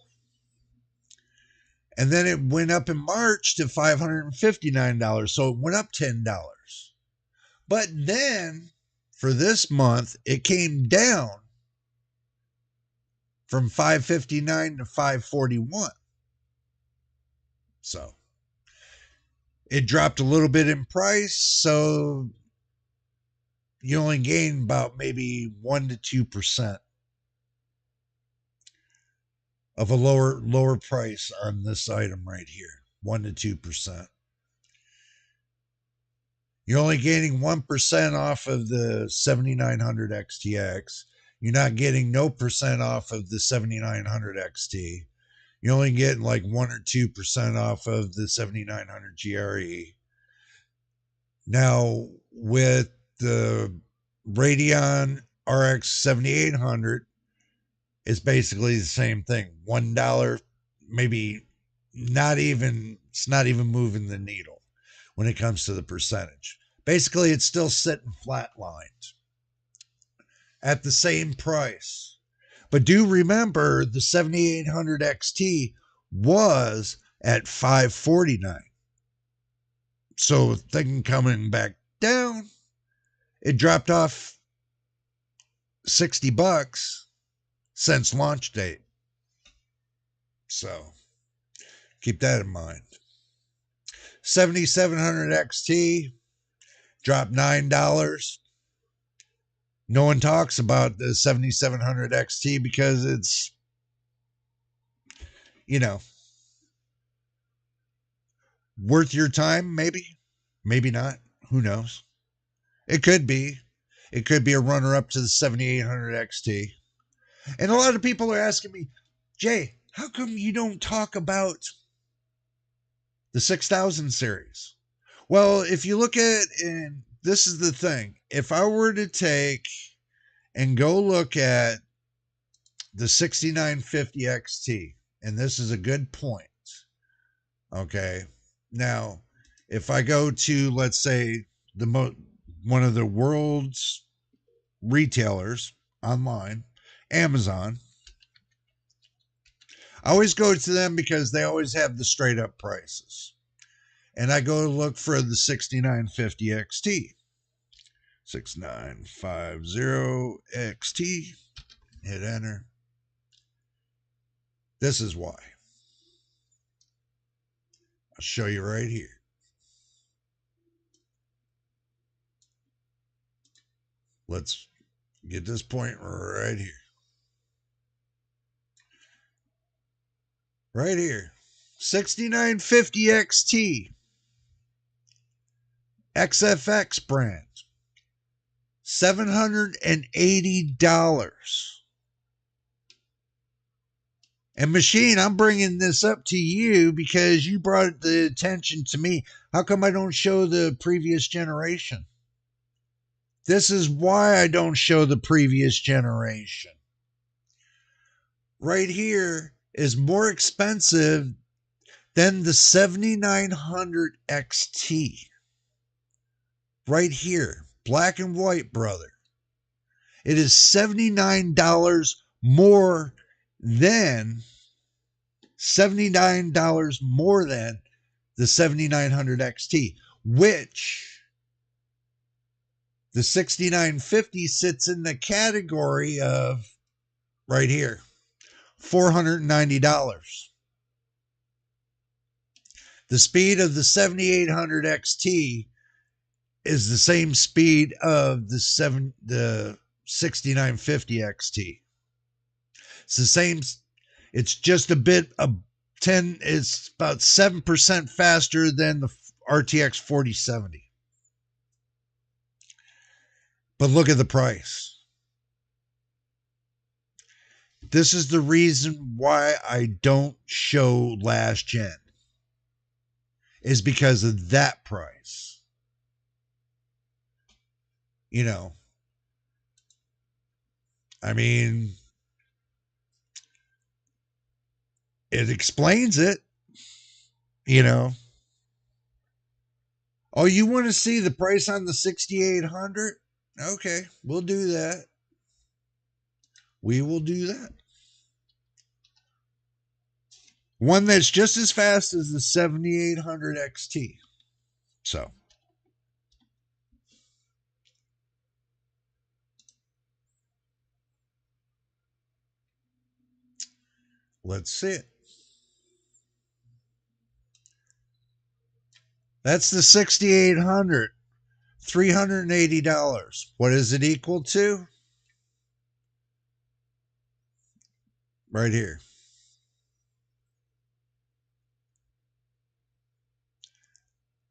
And then it went up in March to $559. So it went up $10. But then for this month, it came down from $559 to $541. So it dropped a little bit in price. So you only gain about maybe 1% to 2% of a lower price on this item right here. 1% to 2%. You're only gaining 1% off of the 7900 XTX. You're not getting no percent off of the 7900 XT. You're only getting like 1 or 2% off of the 7900 GRE. Now, with the Radeon RX 7800, it's basically the same thing. $1, maybe not even, it's not even moving the needle when it comes to the percentage. Basically, it's still sitting flatlined at the same price. But do remember the 7800 XT was at $549. So thinking coming back down, it dropped off $60 since launch date. So keep that in mind. 7700 XT dropped $9. No one talks about the 7700 XT because it's, worth your time, maybe. Maybe not. Who knows? It could be. It could be a runner-up to the 7800 XT. And a lot of people are asking me, Jay, how come you don't talk about the 6000 series? Well, if you look at, and this is the thing, if I were to take and go look at the 6950 XT, and this is a good point, okay? Now, if I go to, let's say, one of the world's retailers online, Amazon, I always go to them because they always have the straight up prices. And I go to look for the 6950 XT. 6950 XT. Hit enter. This is why. I'll show you right here. Let's get this point right here. Right here. 6950 XT. XFX brand. $780. And Machine, I'm bringing this up to you because you brought the attention to me. How come I don't show the previous generation? This is why I don't show the previous generation. Right here is more expensive than the 7900 XT. Right here, black and white, brother. It is $79 more than $79 more than the 7900 XT, which the 6950 sits in the category of right here, $490. The speed of the 7800 XT is the same speed of the 6950 XT. It's the same. It's just a bit of 10. It's about 7% faster than the RTX 4070. But look at the price. This is the reason why I don't show last gen. Is because of that price. You know, I mean, it explains it, you know. Oh, you want to see the price on the 6800? Okay, we'll do that. We will do that. One that's just as fast as the 7800 XT. So, let's see it. That's the 6800, $380. What is it equal to? Right here.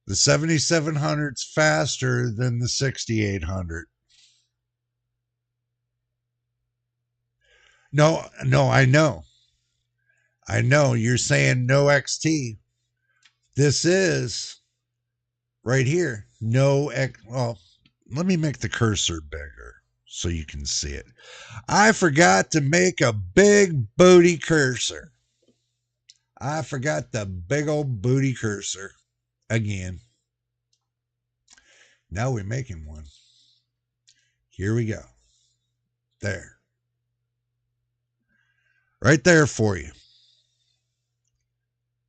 The 7700's faster than the 6800. No, I know. I know you're saying no XT. This is right here. No X. Well, let me make the cursor bigger so you can see it. I forgot to make a big booty cursor. I forgot the big old booty cursor again. Now we're making one. Here we go. There. Right there for you.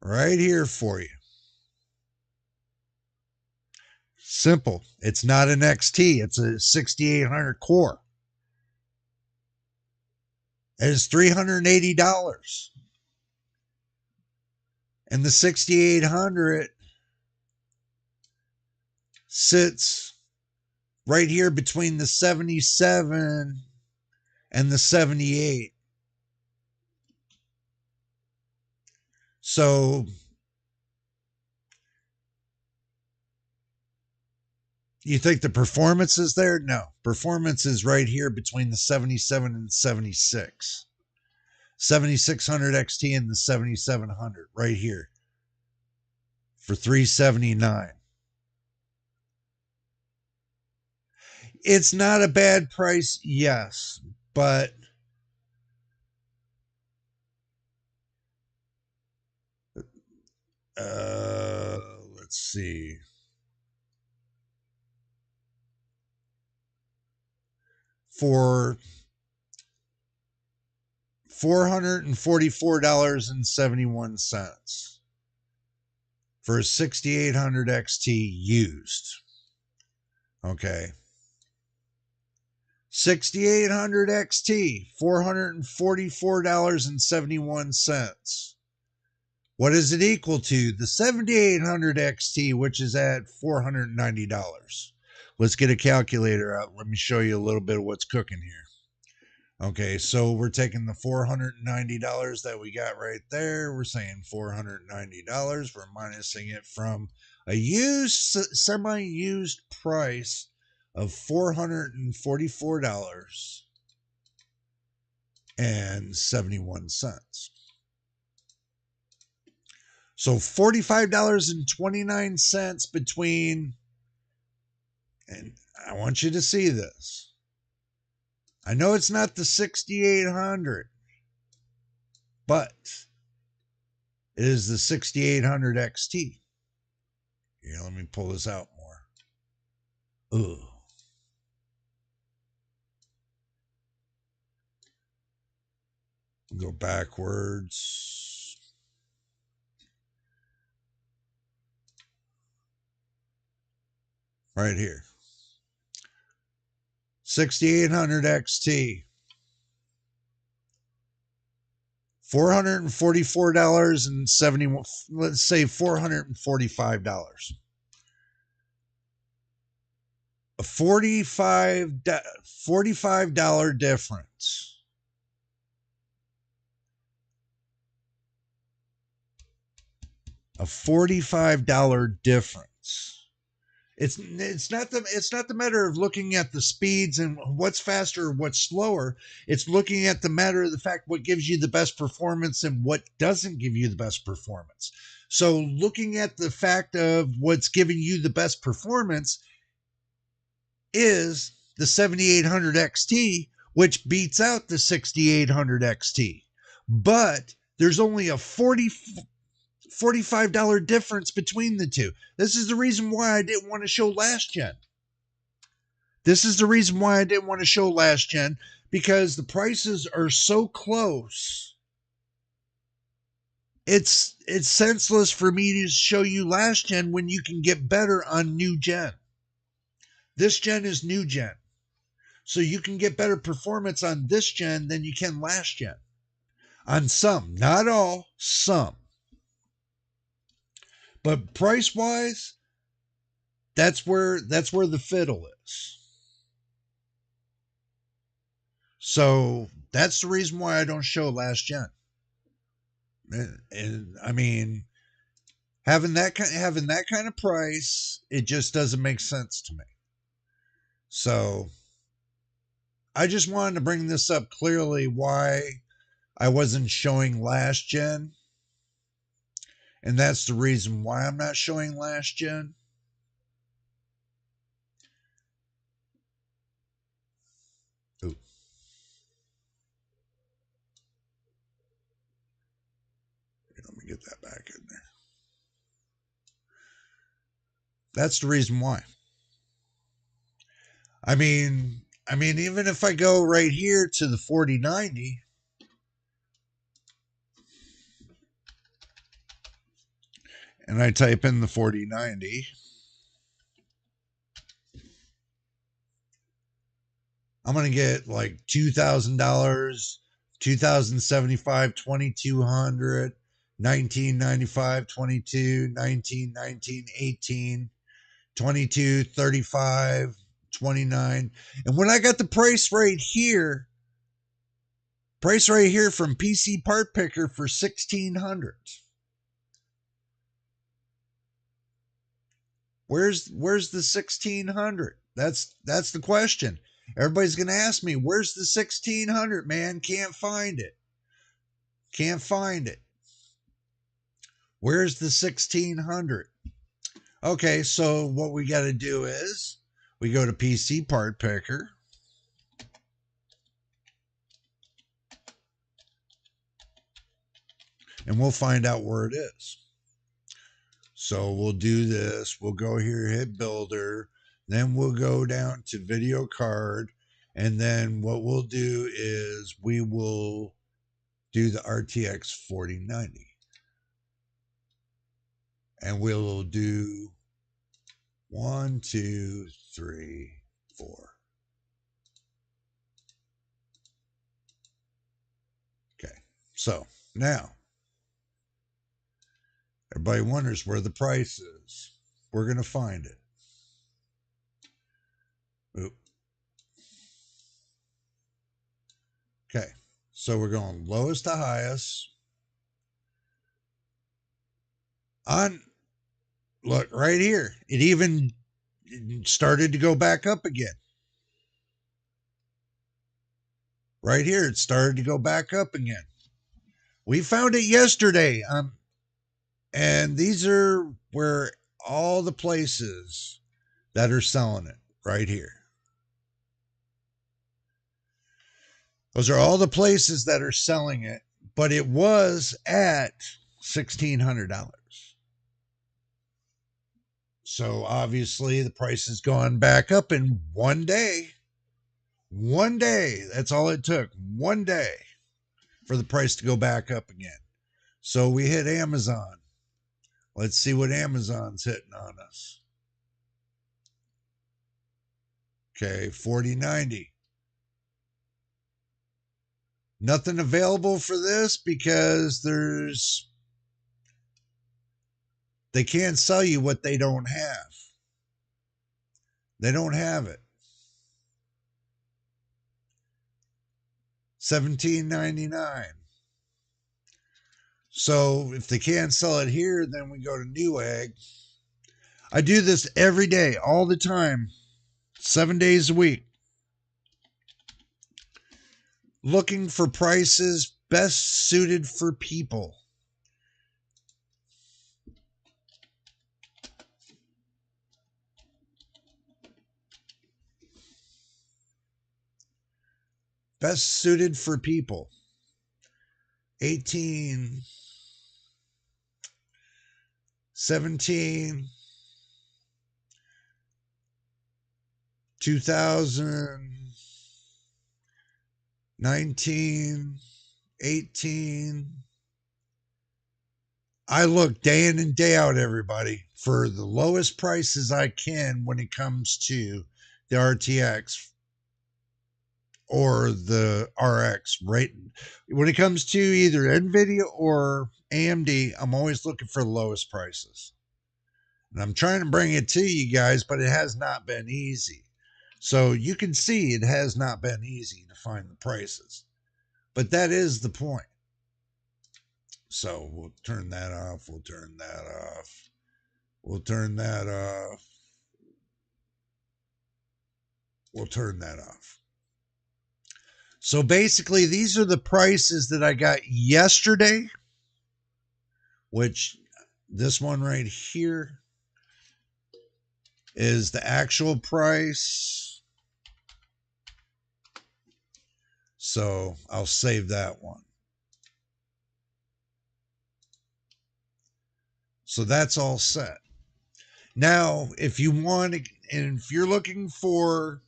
Right here for you. Simple. It's not an XT. It's a 6800 core. It's $380. And the 6800 sits right here between the 77 and the 78. So you think the performance is there? No. Performance is right here between the 77 and 76. 7600 XT and the 7700 right here for $379. It's not a bad price, yes, but let's see. For $444.71 for a 6800 XT used. Okay. 6800 XT, $444.71. What is it equal to? The 7800 XT, which is at $490. Let's get a calculator out. Let me show you a little bit of what's cooking here. Okay, so we're taking the $490 that we got right there. We're saying $490. We're minusing it from a used, semi-used price of $444.71. So $45.29 between, and I want you to see this. I know it's not the 6800, but it is the 6800 XT. Here, let me pull this out more. Ugh. Go backwards. Right here. 6800 XT. $444.70, let's say $445. A $45 difference. A $45 difference. It's not the matter of looking at the speeds and what's faster or what's slower. It's looking at the matter of the fact what gives you the best performance and what doesn't give you the best performance. So looking at the fact of what's giving you the best performance is the 7800 XT, which beats out the 6800 XT. But there's only a $45 difference between the two. This is the reason why I didn't want to show last gen. Because the prices are so close. It's senseless for me to show you last gen when you can get better on new gen. This gen is new gen. So you can get better performance on this gen than you can last gen. On some, not all, some. But price-wise, that's where the fiddle is. So that's the reason why I don't show last gen. And I mean, having that kind of price, it just doesn't make sense to me. So I just wanted to bring this up clearly why I wasn't showing last gen. And that's the reason why I'm not showing last gen. Ooh. Let me get that back in there. That's the reason why. I mean, even if I go right here to the 4090, and I type in the 4090, I'm going to get like $2,000, 2,075, 2,200, 1995, 22, 19, 19, 18, 22, 35, 29. And when I got the price right here from PC Part Picker for 1,600. Where's the 1,600? That's the question. Everybody's going to ask me, where's the 1,600, man? Can't find it. Where's the 1,600? Okay, so what we got to do is we go to PC Part Picker. And we'll find out where it is. So we'll do this. We'll go here, hit builder. Then we'll go down to video card. And then what we'll do is we will do the RTX 4090. And we'll do 1, 2, 3, 4. Okay. So now, everybody wonders where the price is. We're going to find it. Oop. Okay. So we're going lowest to highest. Look, right here. It even started to go back up again. Right here, it started to go back up again. We found it yesterday. And these are where all the places that are selling it, right here. Those are all the places that are selling it, but it was at $1,600. So obviously the price has gone back up in one day. One day. That's all it took. One day for the price to go back up again. So we hit Amazon. Let's see what Amazon's hitting on us. Okay, 4090. Nothing available for this because they can't sell you what they don't have. They don't have it. $17.99. So if they can't sell it here, then we go to Newegg. I do this every day, all the time, 7 days a week. Looking for prices best suited for people. Best suited for people. 18, 17, 2019, 18. I look day in and day out, everybody, for the lowest prices I can when it comes to the RTX or the RX, right? When it comes to either NVIDIA or AMD, I'm always looking for the lowest prices. And I'm trying to bring it to you guys, but it has not been easy. So you can see it has not been easy to find the prices. But that is the point. So we'll turn that off. We'll turn that off. We'll turn that off. We'll turn that off. So basically, these are the prices that I got yesterday, which this one right here is the actual price. So I'll save that one. So that's all set. Now, if you want to, and if you're looking for,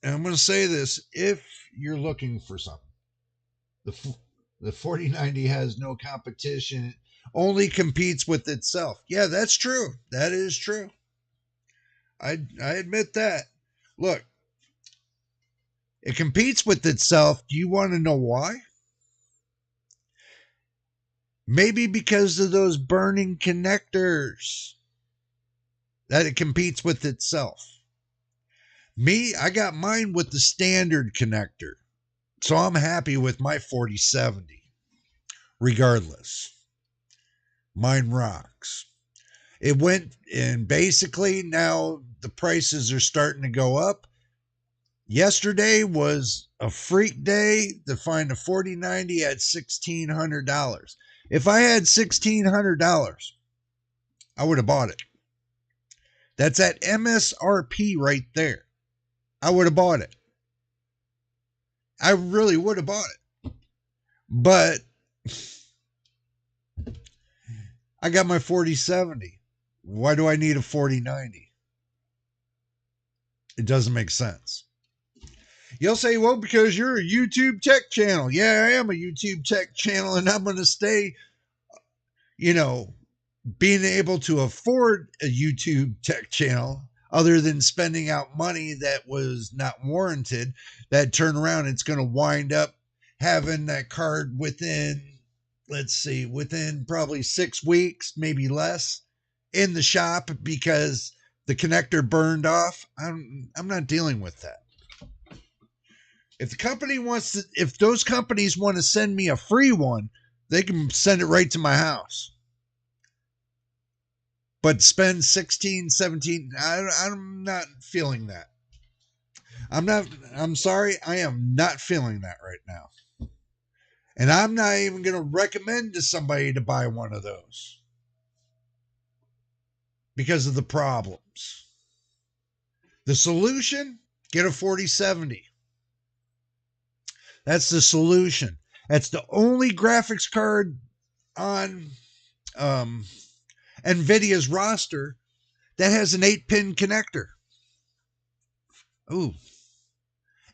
and I'm going to say this, if you're looking for something, the 4090 has no competition, only competes with itself. Yeah, that's true. That is true. I admit that. Look, it competes with itself. Do you want to know why? Maybe because of those burning connectors that it competes with itself. Me, I got mine with the standard connector. So I'm happy with my 4070. Regardless. Mine rocks. It went, and basically now the prices are starting to go up. Yesterday was a freak day to find a 4090 at $1,600. If I had $1,600, I would have bought it. That's at MSRP right there. I would have bought it. I really would have bought it. But I got my 4070. Why do I need a 4090? It doesn't make sense. You'll say, well, because you're a YouTube tech channel. Yeah, I am a YouTube tech channel, and I'm going to stay, being able to afford a YouTube tech channel other than spending out money that was not warranted. That turn around, it's going to wind up having that card within probably 6 weeks, maybe less, in the shop because the connector burned off. I'm not dealing with that. If those companies want to send me a free one, they can send it right to my house. But spend 16, 17, I'm not feeling that. I'm sorry, I am not feeling that right now. And I'm not even going to recommend to somebody to buy one of those because of the problems. The solution, get a 4070. That's the solution. That's the only graphics card on NVIDIA's roster that has an 8-pin connector. Ooh.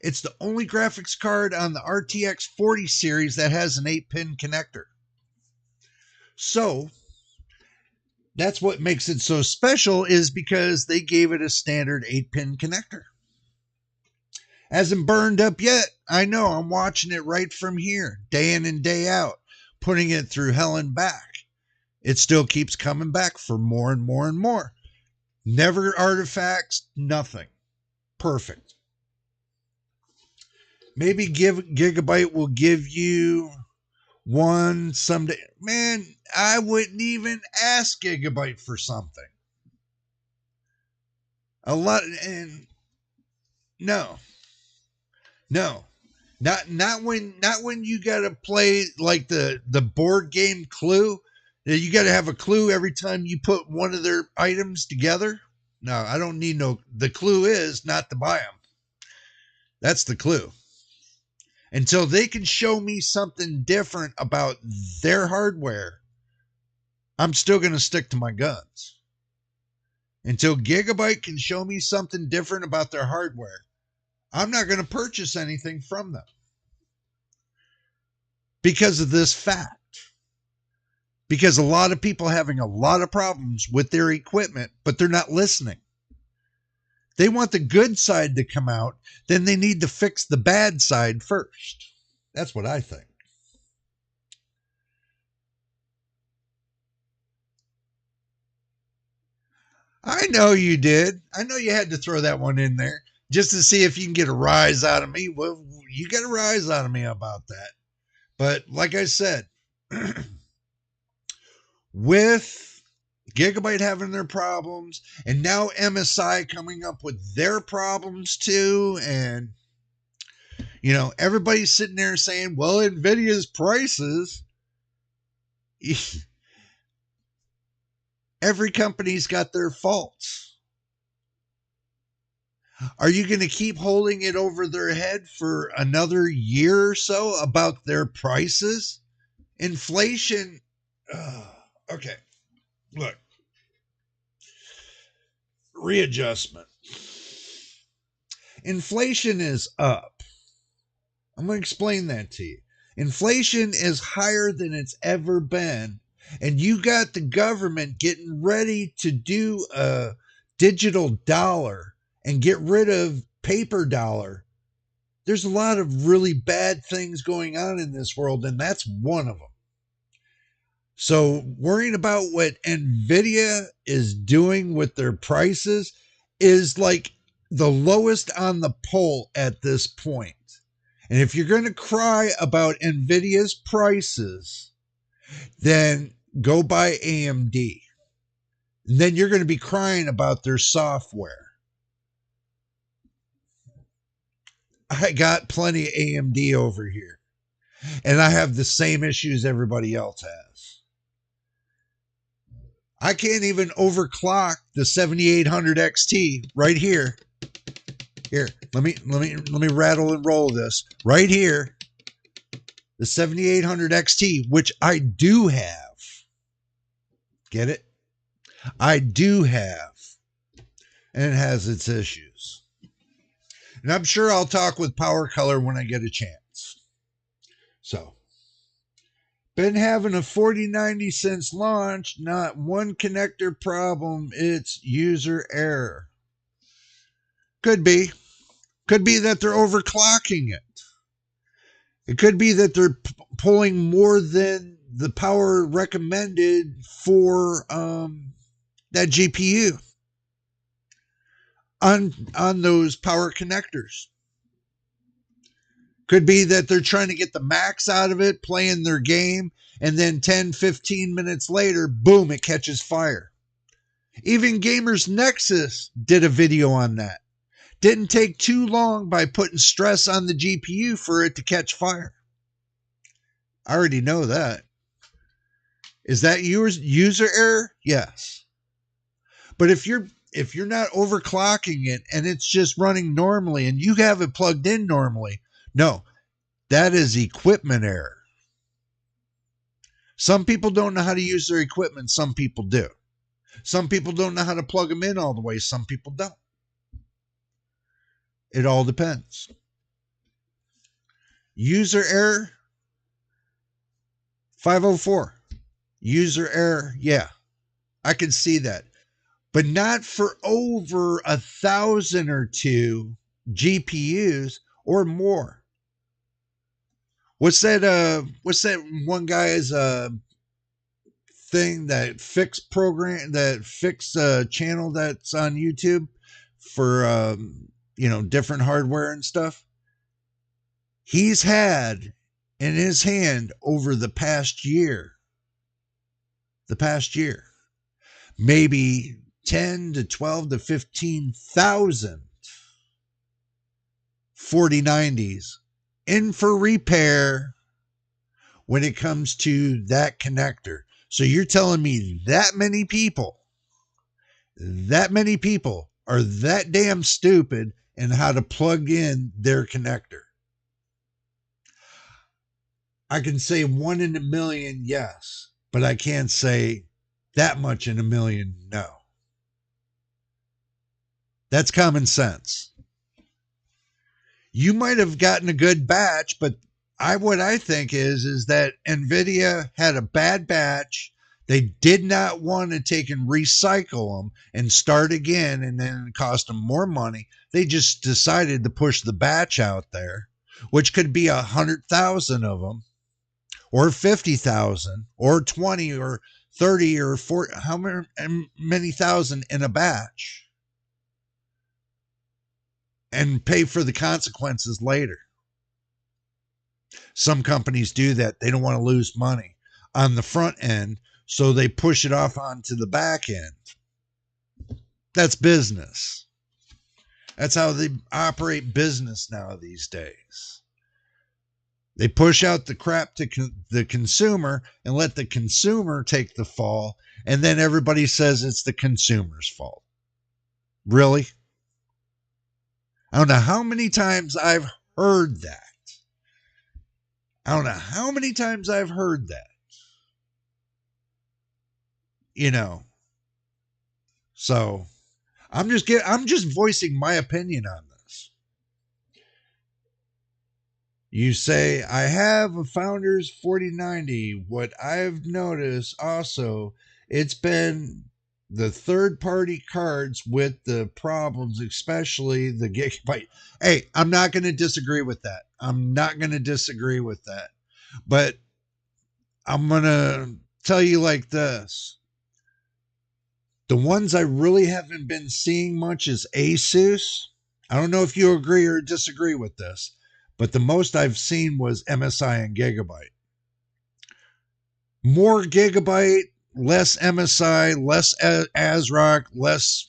It's the only graphics card on the RTX 40 series that has an 8-pin connector. So, that's what makes it so special, is because they gave it a standard 8-pin connector. Hasn't burned up yet. I know. I'm watching it right from here, day in and day out, putting it through hell and back. It still keeps coming back for more and more and more. Never artifacts, nothing. Perfect. Maybe Gigabyte will give you one someday. Man, I wouldn't even ask Gigabyte for something. A lot, and no, not when you gotta play like the board game Clue. You gotta have a clue every time you put one of their items together. No, I don't need no. The clue is not to buy them. That's the clue. Until they can show me something different about their hardware, I'm still going to stick to my guns. Until Gigabyte can show me something different about their hardware, I'm not going to purchase anything from them. Because of this fact. Because a lot of people are having a lot of problems with their equipment, but they're not listening. They want the good side to come out, then they need to fix the bad side first. That's what I think. I know you did. I know you had to throw that one in there just to see if you can get a rise out of me. Well, you get a rise out of me about that. But like I said, with Gigabyte having their problems, and now MSI coming up with their problems too, and everybody's sitting there saying, well, NVIDIA's prices. Every company's got their faults. Are you going to keep holding it over their head for another year or so about their prices? Inflation. Okay. Look. Readjustment. Inflation is up. I'm going to explain that to you. Inflation is higher than it's ever been. And you got the government getting ready to do a digital dollar and get rid of paper dollar. There's a lot of really bad things going on in this world, and that's one of them. So worrying about what NVIDIA is doing with their prices is like the lowest on the pole at this point. And if you're going to cry about NVIDIA's prices, then go buy AMD. And then you're going to be crying about their software. I got plenty of AMD over here. And I have the same issues everybody else has. I can't even overclock the 7800 XT right here. Here, let me rattle and roll this. Right here, the 7800 XT, which I do have. Get it? I do have. And it has its issues. And I'm sure I'll talk with Power Color when I get a chance. So, been having a 4090 since launch. Not one connector problem. It's user error. Could be. Could be that they're overclocking it. It could be that they're pulling more than the power recommended for that GPU on those power connectors. Could be that they're trying to get the max out of it, playing their game, and then 10, 15 minutes later, boom, it catches fire. Even Gamers Nexus did a video on that. Didn't take too long by putting stress on the GPU for it to catch fire. I already know that. Is that user error? Yes. But if you're not overclocking it and it's just running normally and you have it plugged in normally, no, that is equipment error. Some people don't know how to use their equipment. Some people do. Some people don't know how to plug them in all the way. Some people don't. It all depends. User error, 504. User error, yeah, I can see that. But not for over 1,000 or two GPUs or more. What's that one guy's thing that fix channel that's on YouTube for different hardware and stuff? He's had in his hand over the past year, maybe 10 to 12 to 15,000 4090s in for repair when it comes to that connector. So you're telling me that many people are that damn stupid in how to plug in their connector? I can say 1 in a million, yes, but I can't say that much in a million, no. That's common sense. You might have gotten a good batch, but what I think is that NVIDIA had a bad batch. They did not want to take and recycle them and start again, and then it cost them more money. They just decided to push the batch out there, which could be 100,000 of them, or 50,000, or 20, or 30, or 40, how many thousand in a batch, and pay for the consequences later. Some companies do that. They don't want to lose money on the front end, so they push it off onto the back end. That's business. That's how they operate business now these days. They push out the crap to the consumer and let the consumer take the fall, and then everybody says it's the consumer's fault. Really? I don't know how many times I've heard that. So I'm just voicing my opinion on this. You say, I have a Founders 4090. What I've noticed also, it's been the third-party cards with the problems, especially the Gigabyte. Hey, I'm not going to disagree with that. But I'm going to tell you like this. The ones I really haven't been seeing much is Asus. I don't know if you agree or disagree with this, but the most I've seen was MSI and Gigabyte. More Gigabyte, less MSI, less ASRock, less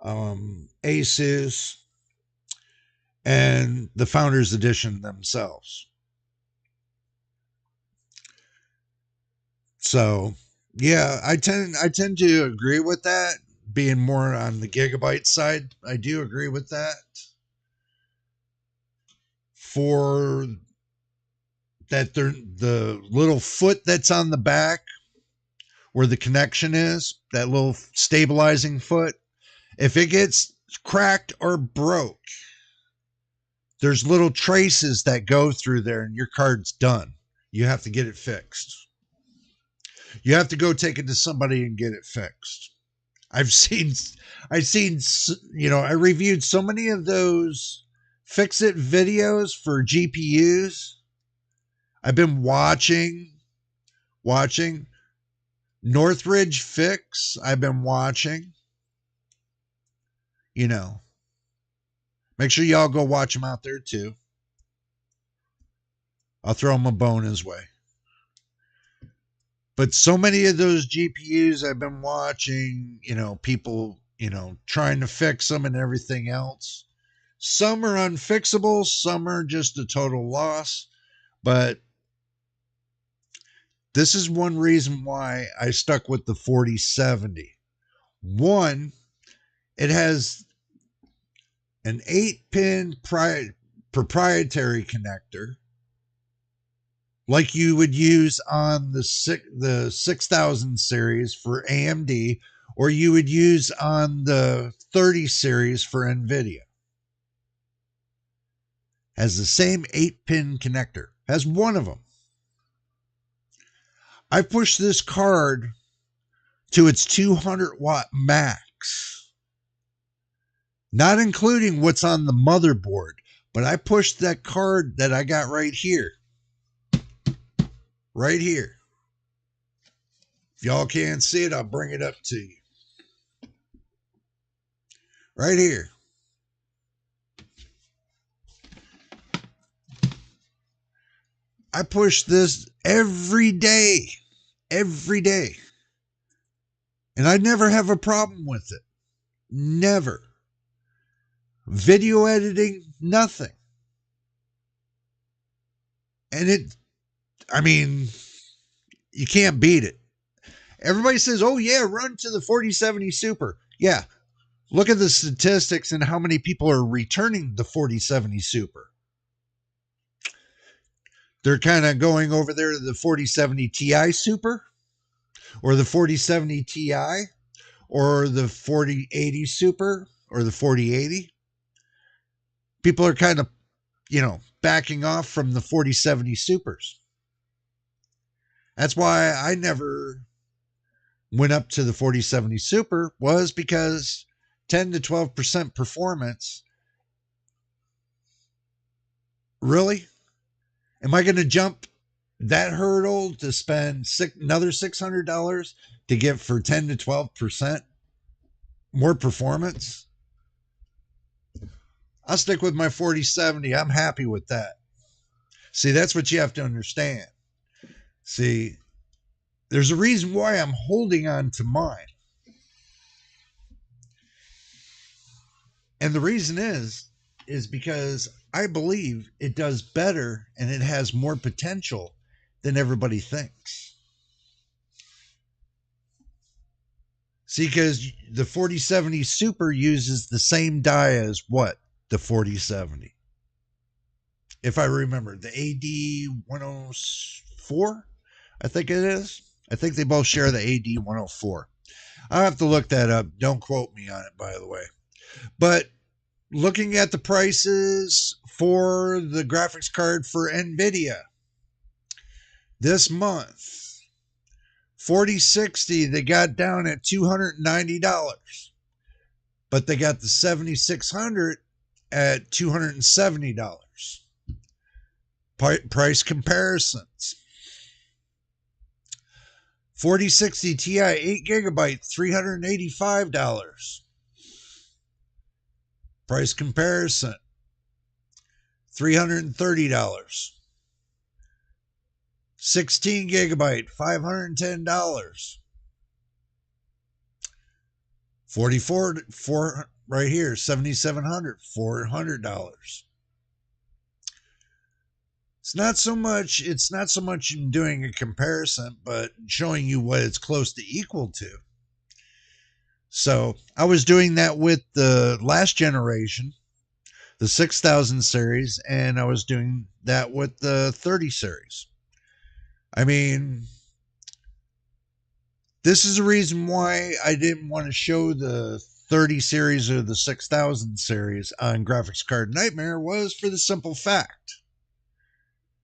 Asus, and the Founders Edition themselves. So, yeah, I tend to agree with that, being more on the Gigabyte side. I do agree with that. For that, the little foot that's on the back where the connection is, that little stabilizing foot, if it gets cracked or broke, there's little traces that go through there and your card's done. You have to get it fixed. You have to go take it to somebody and get it fixed. I reviewed so many of those fix-it videos for GPUs. I've been watching Northridge Fix. I've been watching. Make sure y'all go watch them out there too. I'll throw them a bone his way. But so many of those GPUs I've been watching, people, trying to fix them and everything else. Some are unfixable, some are just a total loss. But this is one reason why I stuck with the 4070. One, it has an 8-pin proprietary connector, like you would use on the 6000 series for AMD, or you would use on the 30 series for NVIDIA. Has the same 8-pin connector. Has one of them. I pushed this card to its 200 watt max. not including what's on the motherboard. But I pushed that card that I got right here. Right here. If y'all can't see it, I'll bring it up to you. Right here. I push this every day. Every day. And I never have a problem with it. Never. Video editing, nothing. And you can't beat it. Everybody says, oh yeah, run to the 4070 Super. Yeah. Look at the statistics and how many people are returning the 4070 Super. They're kind of going over there to the 4070 Ti Super, or the 4070 Ti, or the 4080 Super, or the 4080. People are kind of, backing off from the 4070 Supers. That's why I never went up to the 4070 Super, was because 10 to 12% performance. Really? Am I going to jump that hurdle to spend another $600 to get for 10 to 12% more performance? I'll stick with my 4070. I'm happy with that. See, that's what you have to understand. See, there's a reason why I'm holding on to mine. And the reason is because I believe it does better and it has more potential than everybody thinks. See, because the 4070 Super uses the same die as what? The 4070. If I remember, the AD104, I think it is. I think they both share the AD104. I'll have to look that up. Don't quote me on it, by the way. But looking at the prices for the graphics card for NVIDIA this month, 4060, they got down at $290. But they got the 7600 at $270. Price comparisons. 4060 Ti 8GB, $385. Price comparison, $330. 16GB, $510. 44 right here, 7700, $400. It's not so much in doing a comparison, but showing you what it's close to equal to. So I was doing that with the last generation, the 6000 series, and I was doing that with the 30 series. I mean, this is the reason why I didn't want to show the 30 series or the 6000 series on Graphics Card Nightmare, was for the simple fact.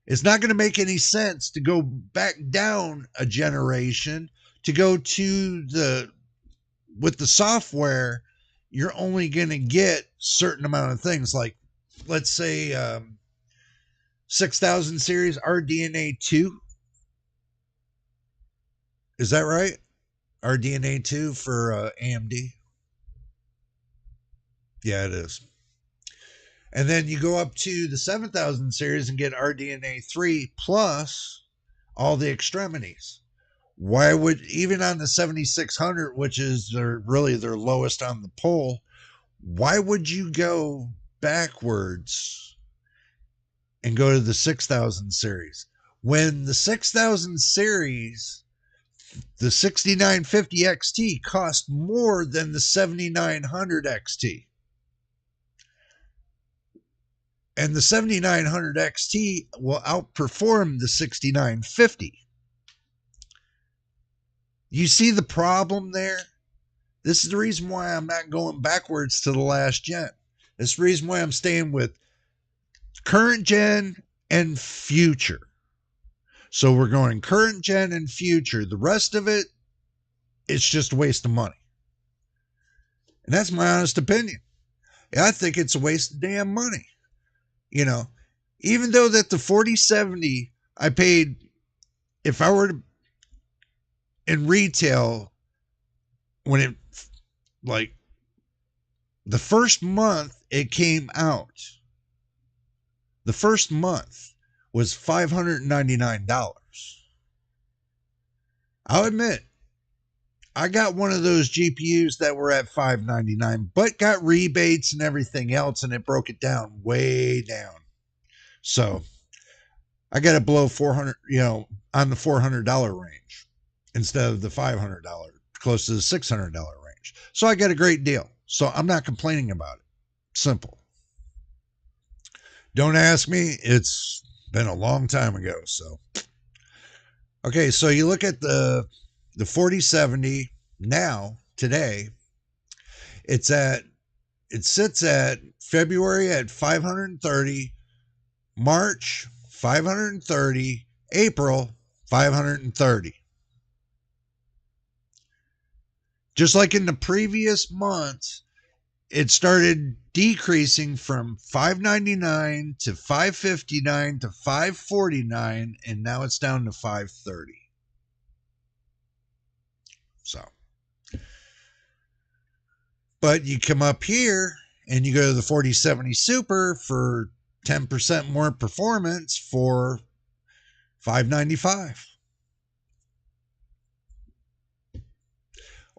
It's not going to make any sense to go back down a generation to go to with the software. You're only going to get certain amount of things, like let's say 6000 series RDNA 2. Is that right? RDNA 2 for AMD. Yeah, it is. And then you go up to the 7000 series and get RDNA 3 plus all the extremities. Why would, even on the 7600, which is really their lowest on the pole, why would you go backwards and go to the 6000 series? When the 6000 series, the 6950 XT cost more than the 7900 XT. And the 7900 XT will outperform the 6950. You see the problem there? This is the reason why I'm not going backwards to the last gen. This is the reason why I'm staying with current gen and future. So we're going current gen and future. The rest of it, it's just a waste of money. And that's my honest opinion. I think it's a waste of damn money. You know, even though that the 4070 I paid, if I were to, in retail, when it, like, the first month it came out, the first month was $599. I'll admit, I got one of those GPUs that were at $599, but got rebates and everything else, and it broke it down way down. So I got it below 400, on the $400 range instead of the $500, close to the $600 range. So I got a great deal. So I'm not complaining about it. Simple. Don't ask me. It's been a long time ago. So, okay. So you look at the 4070 now, today, it sits at February at 530, March 530, April 530. Just like in the previous months, it started decreasing from $599 to $559 to $549, and now it's down to $530. So, but you come up here and you go to the 4070 Super for 10% more performance for $595.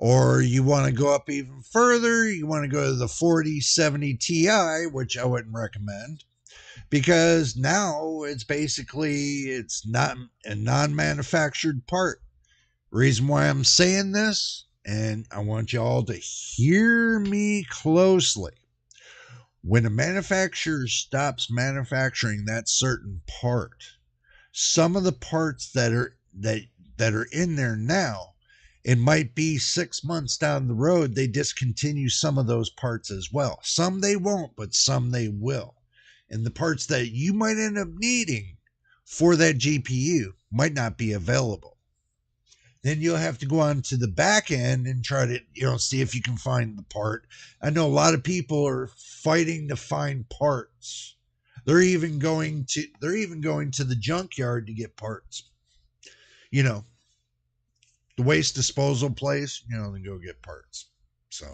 Or you want to go up even further, you want to go to the 4070 Ti, which I wouldn't recommend, because now it's not a non-manufactured part. Reason why I'm saying this, and I want y'all to hear me closely. When a manufacturer stops manufacturing that certain part, some of the parts that are in there now, it might be 6 months down the road, they discontinue some of those parts as well. Some they won't, but some they will. And the parts that you might end up needing for that GPU might not be available. Then you'll have to go on to the back end and try to, see if you can find the part. I know a lot of people are fighting to find parts. They're even going to the junkyard to get parts. The waste disposal place, then go get parts. So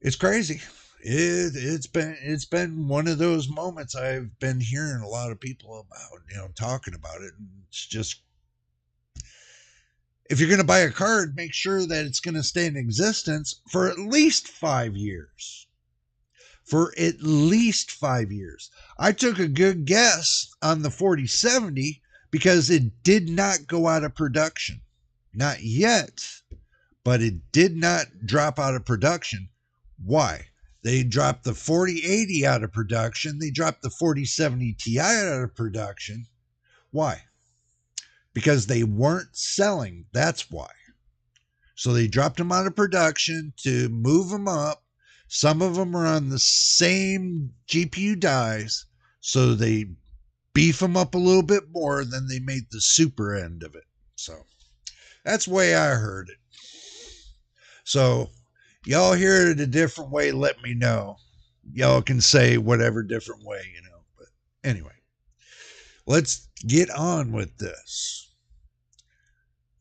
it's crazy. It's been one of those moments I've been hearing a lot of people about, talking about it. And it's just, if you're going to buy a card, make sure that it's going to stay in existence for at least 5 years. For at least 5 years. I took a good guess on the 4070 because it did not go out of production. Not yet, but it did not drop out of production. Why? They dropped the 4080 out of production. They dropped the 4070 Ti out of production. Why? Because they weren't selling. That's why. So they dropped them out of production to move them up. Some of them are on the same GPU dies, so they beef them up a little bit more than they made the super end of it. So that's the way I heard it. So y'all hear it a different way, let me know. Y'all can say whatever different way, But anyway, let's get on with this.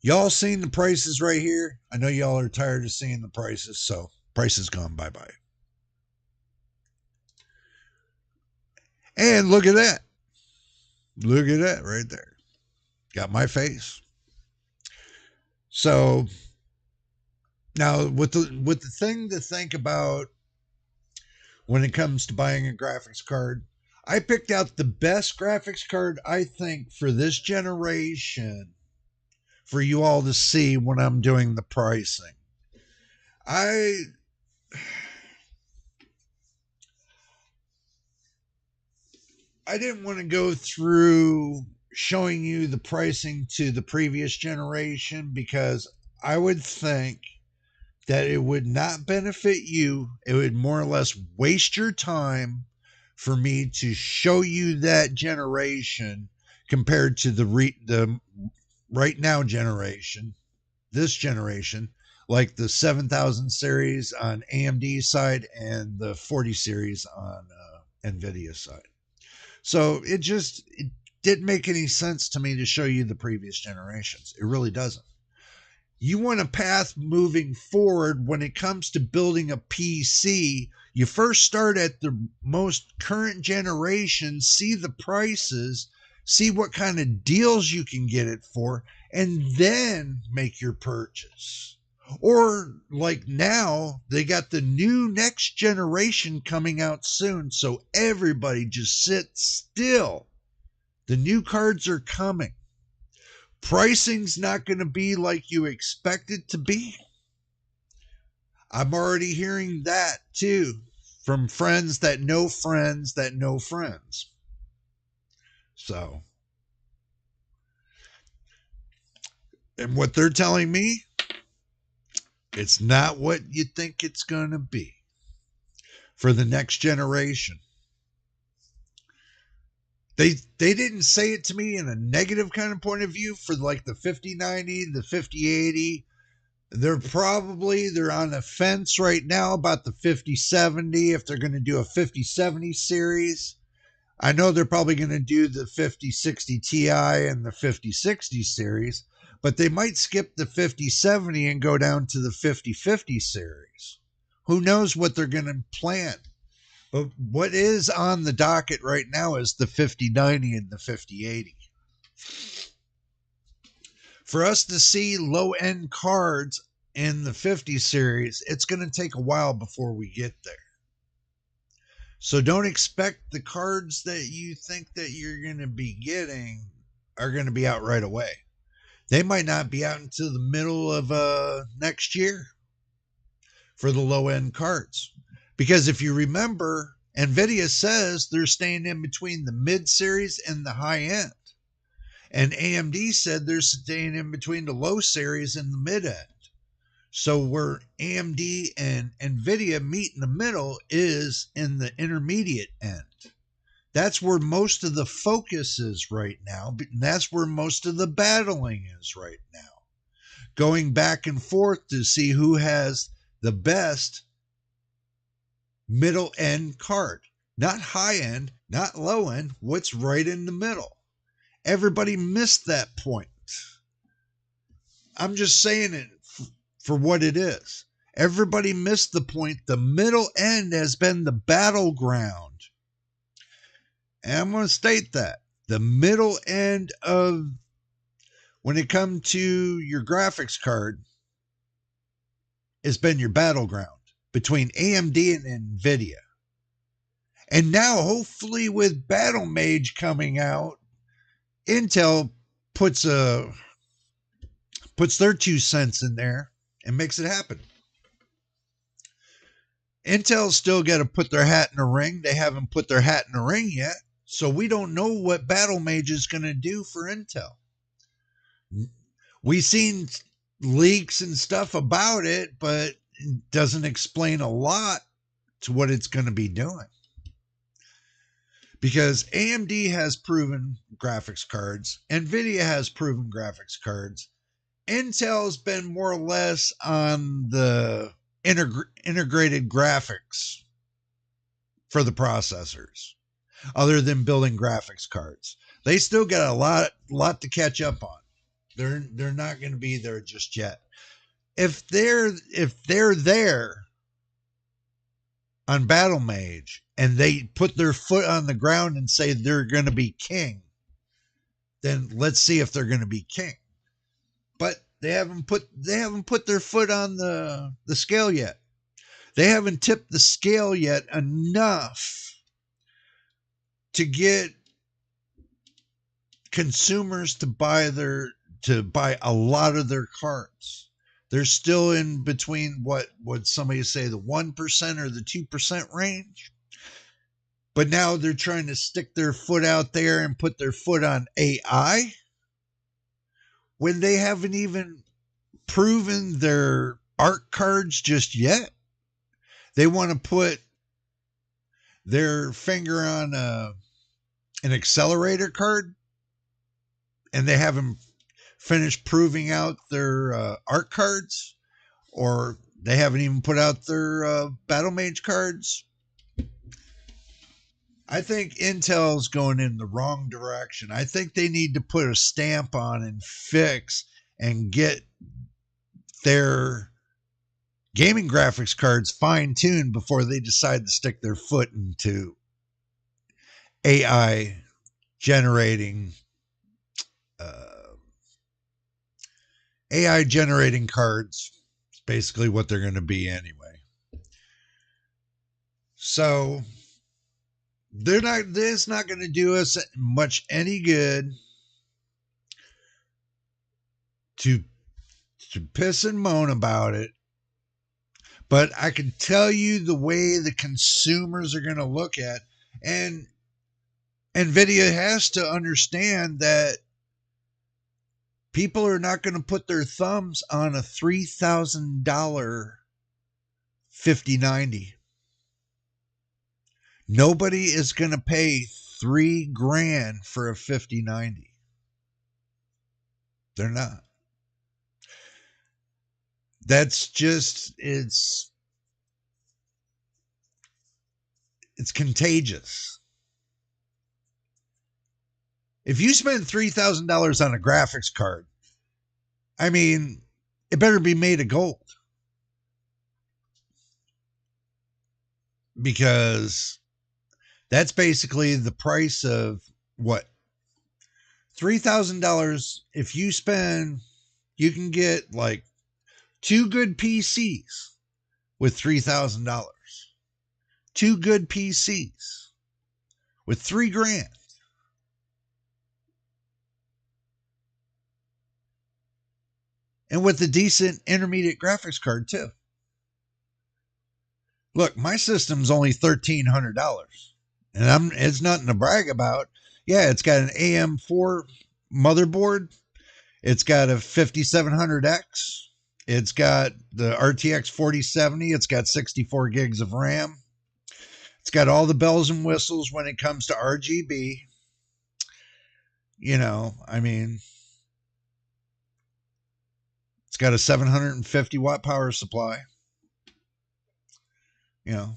Y'all seen the prices right here? I know y'all are tired of seeing the prices, so prices gone bye-bye. And look at that. Look at that right there. Got my face. So now with the thing to think about when it comes to buying a graphics card, I picked out the best graphics card I think for this generation for you all to see when I'm doing the pricing. I didn't want to go through showing you the pricing to the previous generation because I would think that it would not benefit you. It would more or less waste your time for me to show you that generation compared to the right now generation, this generation. like the 7000 series on AMD side and the 40 series on NVIDIA side. So it didn't make any sense to me to show you the previous generations. It really doesn't. You want a path moving forward when it comes to building a PC. You first start at the most current generation, see the prices, see what kind of deals you can get it for, and then make your purchase. Or like now, they got the new next generation coming out soon, so everybody just sit still. The new cards are coming. Pricing's not going to be like you expect it to be. I'm already hearing that too from friends that know friends that know friends. So, and what they're telling me, it's not what you think it's going to be for the next generation. They didn't say it to me in a negative kind of point of view for like the 5090, the 5080. They're on the fence right now about the 5070 if they're going to do a 5070 series. I know they're probably going to do the 5060 Ti and the 5060 series, but they might skip the 5070 and go down to the 5050 series. Who knows what they're going to plan? But what is on the docket right now is the 5090 and the 5080. For us to see low-end cards in the 50 series, it's going to take a while before we get there. So don't expect the cards that you think that you're going to be getting are going to be out right away. They might not be out until the middle of next year for the low-end cards. Because if you remember, NVIDIA says they're staying in between the mid-series and the high-end. And AMD said they're staying in between the low series and the mid-end. So where AMD and NVIDIA meet in the middle is in the intermediate end. That's where most of the focus is right now. And that's where most of the battling is right now. Going back and forth to see who has the best middle end card. Not high end, not low end, what's right in the middle. Everybody missed that point. I'm just saying it for what it is. Everybody missed the point. The middle end has been the battleground. And I'm going to state that. The middle end of, when it comes to your graphics card, has been your battleground between AMD and NVIDIA. And now, hopefully with Battlemage coming out, Intel puts their 2 cents in there and makes it happen. Intel's still got to put their hat in the ring. They haven't put their hat in the ring yet. So we don't know what Battlemage is going to do for Intel. We've seen leaks and stuff about it, but it doesn't explain a lot to what it's going to be doing. Because AMD has proven graphics cards. NVIDIA has proven graphics cards. Intel's been more or less on the integrated graphics for the processors, other than building graphics cards. They still got a lot to catch up on. They're not going to be there just yet. If they're there on Battlemage and they put their foot on the ground and say they're going to be king, then let's see if they're going to be king. But they haven't put their foot on the scale yet. They haven't tipped the scale yet enough to get consumers to buy a lot of their cards. They're still in between what would somebody say, the 1% or the 2% range. But now they're trying to stick their foot out there and put their foot on AI when they haven't even proven their art cards just yet. They want to put their finger on an accelerator card, and they haven't finished proving out their art cards. or they haven't even put out their Battle Mage cards. I think Intel's going in the wrong direction. I think they need to put a stamp on and fix and get their gaming graphics cards fine-tuned before they decide to stick their foot into AI generating AI generating cards. It's basically what they're going to be anyway. So it's not going to do us much any good to piss and moan about it. But I can tell you the way the consumers are going to look at, and NVIDIA has to understand that people are not going to put their thumbs on a $3,000 5090. Nobody is going to pay $3,000 for a 5090. They're not. That's just, it's contagious. If you spend $3,000 on a graphics card, I mean, it better be made of gold. Because that's basically the price of what? $3,000. If you spend, you can get like 2 good PCs with $3,000. 2 good PCs with $3,000. And with a decent intermediate graphics card too. Look, my system's only $1,300, and it's nothing to brag about. Yeah, it's got an AM4 motherboard. It's got a 5700X. It's got the RTX 4070. It's got 64 gigs of RAM. It's got all the bells and whistles when it comes to RGB. You know, I mean, it's got a 750 watt power supply. You know,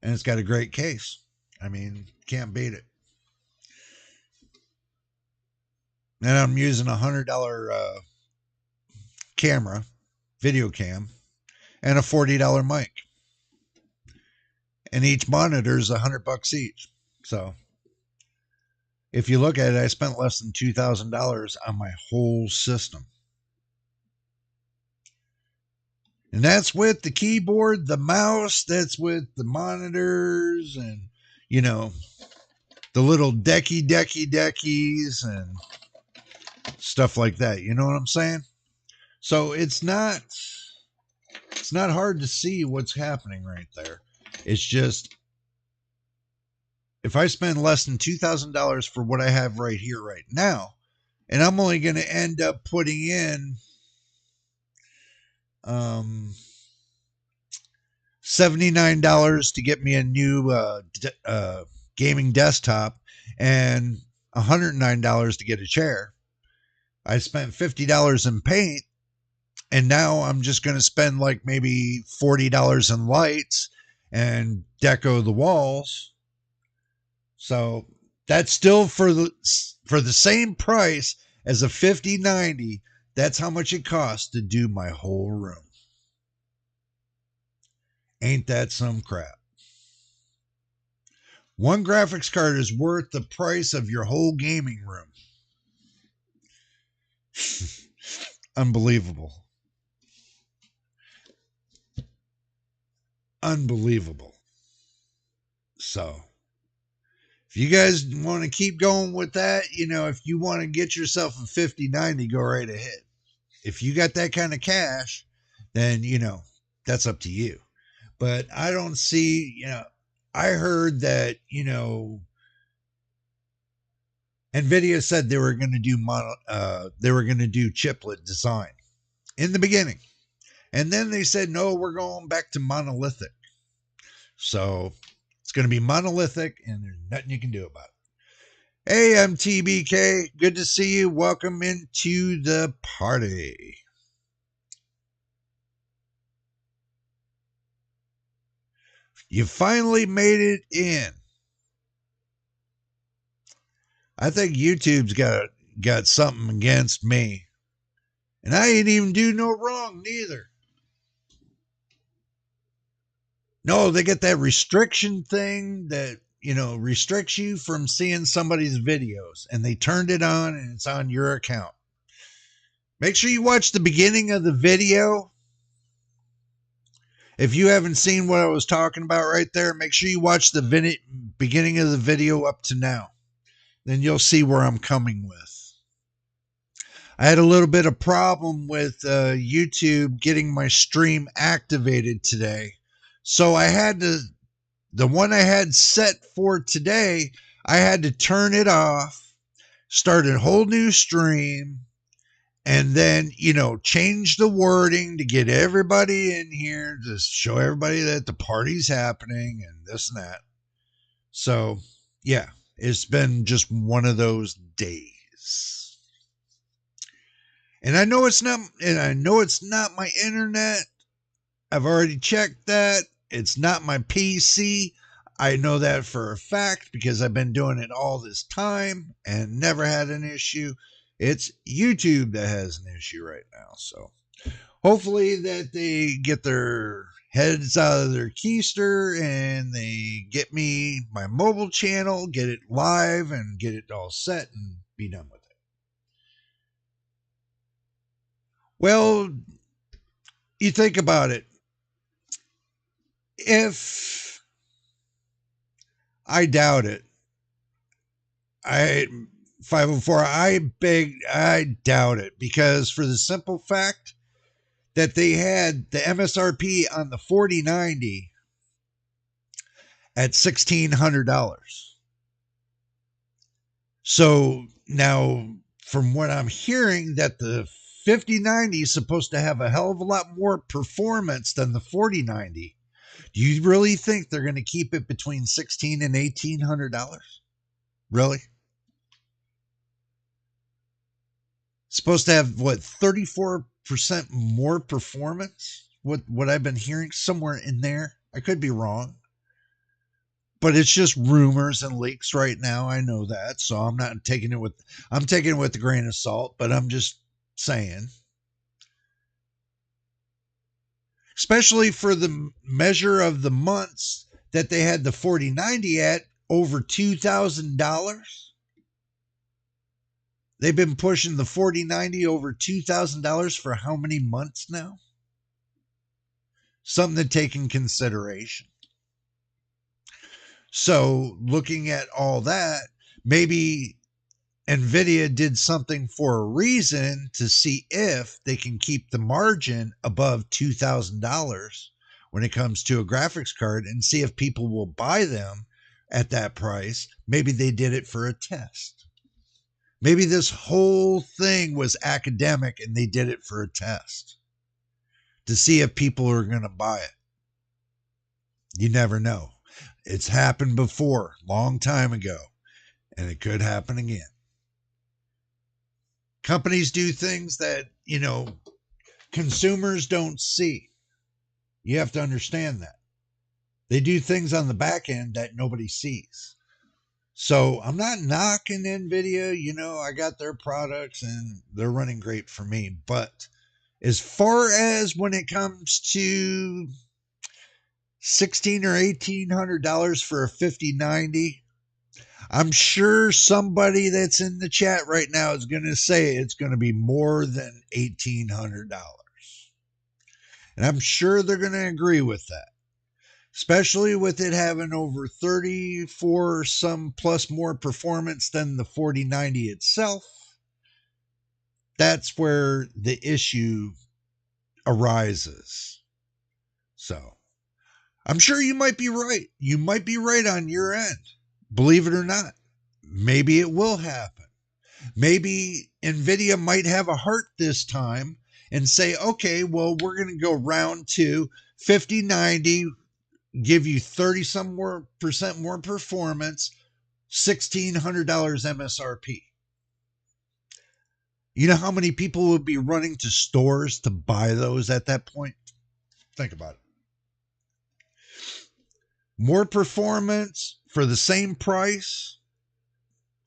and it's got a great case. I mean, can't beat it. And I'm using a $100 camera, video cam, and a $40 mic. And each monitor is $100 each. So if you look at it, I spent less than $2,000 on my whole system. And that's with the keyboard, the mouse, that's with the monitors, and, you know, the little deckies and stuff like that. You know what I'm saying? So it's not hard to see what's happening right there. It's just, if I spend less than $2,000 for what I have right here, right now, and I'm only going to end up putting in $79 to get me a new gaming desktop and $109 to get a chair. I spent $50 in paint, and now I'm just going to spend like maybe $40 in lights and deco the walls. So that's still for the same price as a 5090. That's how much it costs to do my whole room. Ain't that some crap? One graphics card is worth the price of your whole gaming room. Unbelievable. Unbelievable. So, if you guys want to keep going with that, you know, if you want to get yourself a 5090, go right ahead. If you got that kind of cash, then, you know, that's up to you. But I don't see, you know, I heard that, you know, NVIDIA said they were going to do chiplet design in the beginning. And then they said, no, we're going back to monolithic. So it's going to be monolithic, and there's nothing you can do about it. Hey, I'm TBK. Good to see you. Welcome into the party. You finally made it in. I think YouTube's got something against me. And I ain't even do no wrong neither. No, they get that restriction thing that, restricts you from seeing somebody's videos. And they turned it on and it's on your account. Make sure you watch the beginning of the video. If you haven't seen what I was talking about right there, make sure you watch the beginning of the video up to now. Then you'll see where I'm coming with. I had a little bit of problem with YouTube getting my stream activated today. So I had to, the one I had set for today, I had to turn it off, start a whole new stream, and then, change the wording to get everybody in here, to show everybody that the party's happening and this and that. So, yeah, it's been just one of those days. And I know it's not my internet. I've already checked that. It's not my PC. I know that for a fact because I've been doing it all this time and never had an issue. It's YouTube that has an issue right now. So hopefully that they get their heads out of their keister and they get me my mobile channel, get it live and get it all set and be done with it. Well, you think about it. If I doubt it, 504, I doubt it because for the simple fact that they had the MSRP on the 4090 at $1,600. So now, from what I'm hearing, that the 5090 is supposed to have a hell of a lot more performance than the 4090. Do you really think they're going to keep it between $1,600 and $1,800? Really? Supposed to have what, 34% more performance? What I've been hearing somewhere in there. I could be wrong. But it's just rumors and leaks right now. I know that. So I'm taking it with a grain of salt, but I'm just saying. Especially for the measure of the months that they had the 4090 at over $2,000. They've been pushing the 4090 over $2,000 for how many months now? Something to take in consideration. So looking at all that, maybe NVIDIA did something for a reason to see if they can keep the margin above $2,000 when it comes to a graphics card and see if people will buy them at that price. Maybe they did it for a test. Maybe this whole thing was academic and they did it for a test to see if people are going to buy it. You never know. It's happened before, long time ago, and it could happen again. Companies do things that, consumers don't see. You have to understand that. They do things on the back end that nobody sees. So I'm not knocking NVIDIA. I got their products and they're running great for me. But as far as when it comes to $1,600 or $1,800 for a 5090, I'm sure somebody that's in the chat right now is going to say it's going to be more than $1,800. And I'm sure they're going to agree with that, especially with it having over 34 some plus more performance than the 4090 itself. That's where the issue arises. So I'm sure you might be right. You might be right on your end. Believe it or not, maybe it will happen. Maybe NVIDIA might have a heart this time and say, okay, well, we're going to go round to 5090, give you 30 some more percent more performance, $1,600 MSRP. You know how many people would be running to stores to buy those at that point? Think about it. more performance for the same price,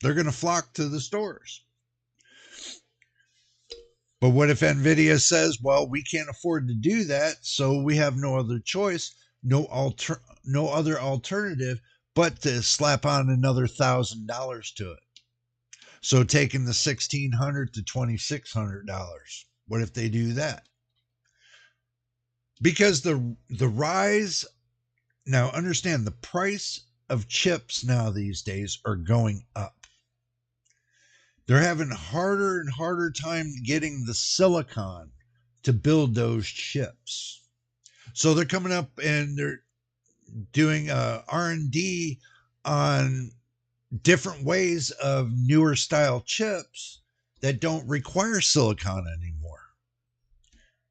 they're going to flock to the stores. But what if NVIDIA says, well, we can't afford to do that, so we have no other choice, no other alternative but to slap on another $1,000 to it. So taking the $1,600 to $2,600. What if they do that? Because the rise, now understand, the price of chips now these days are going up. They're having harder and harder time getting the silicon to build those chips. So they're coming up and they're doing R&D on different ways of newer style chips that don't require silicon anymore.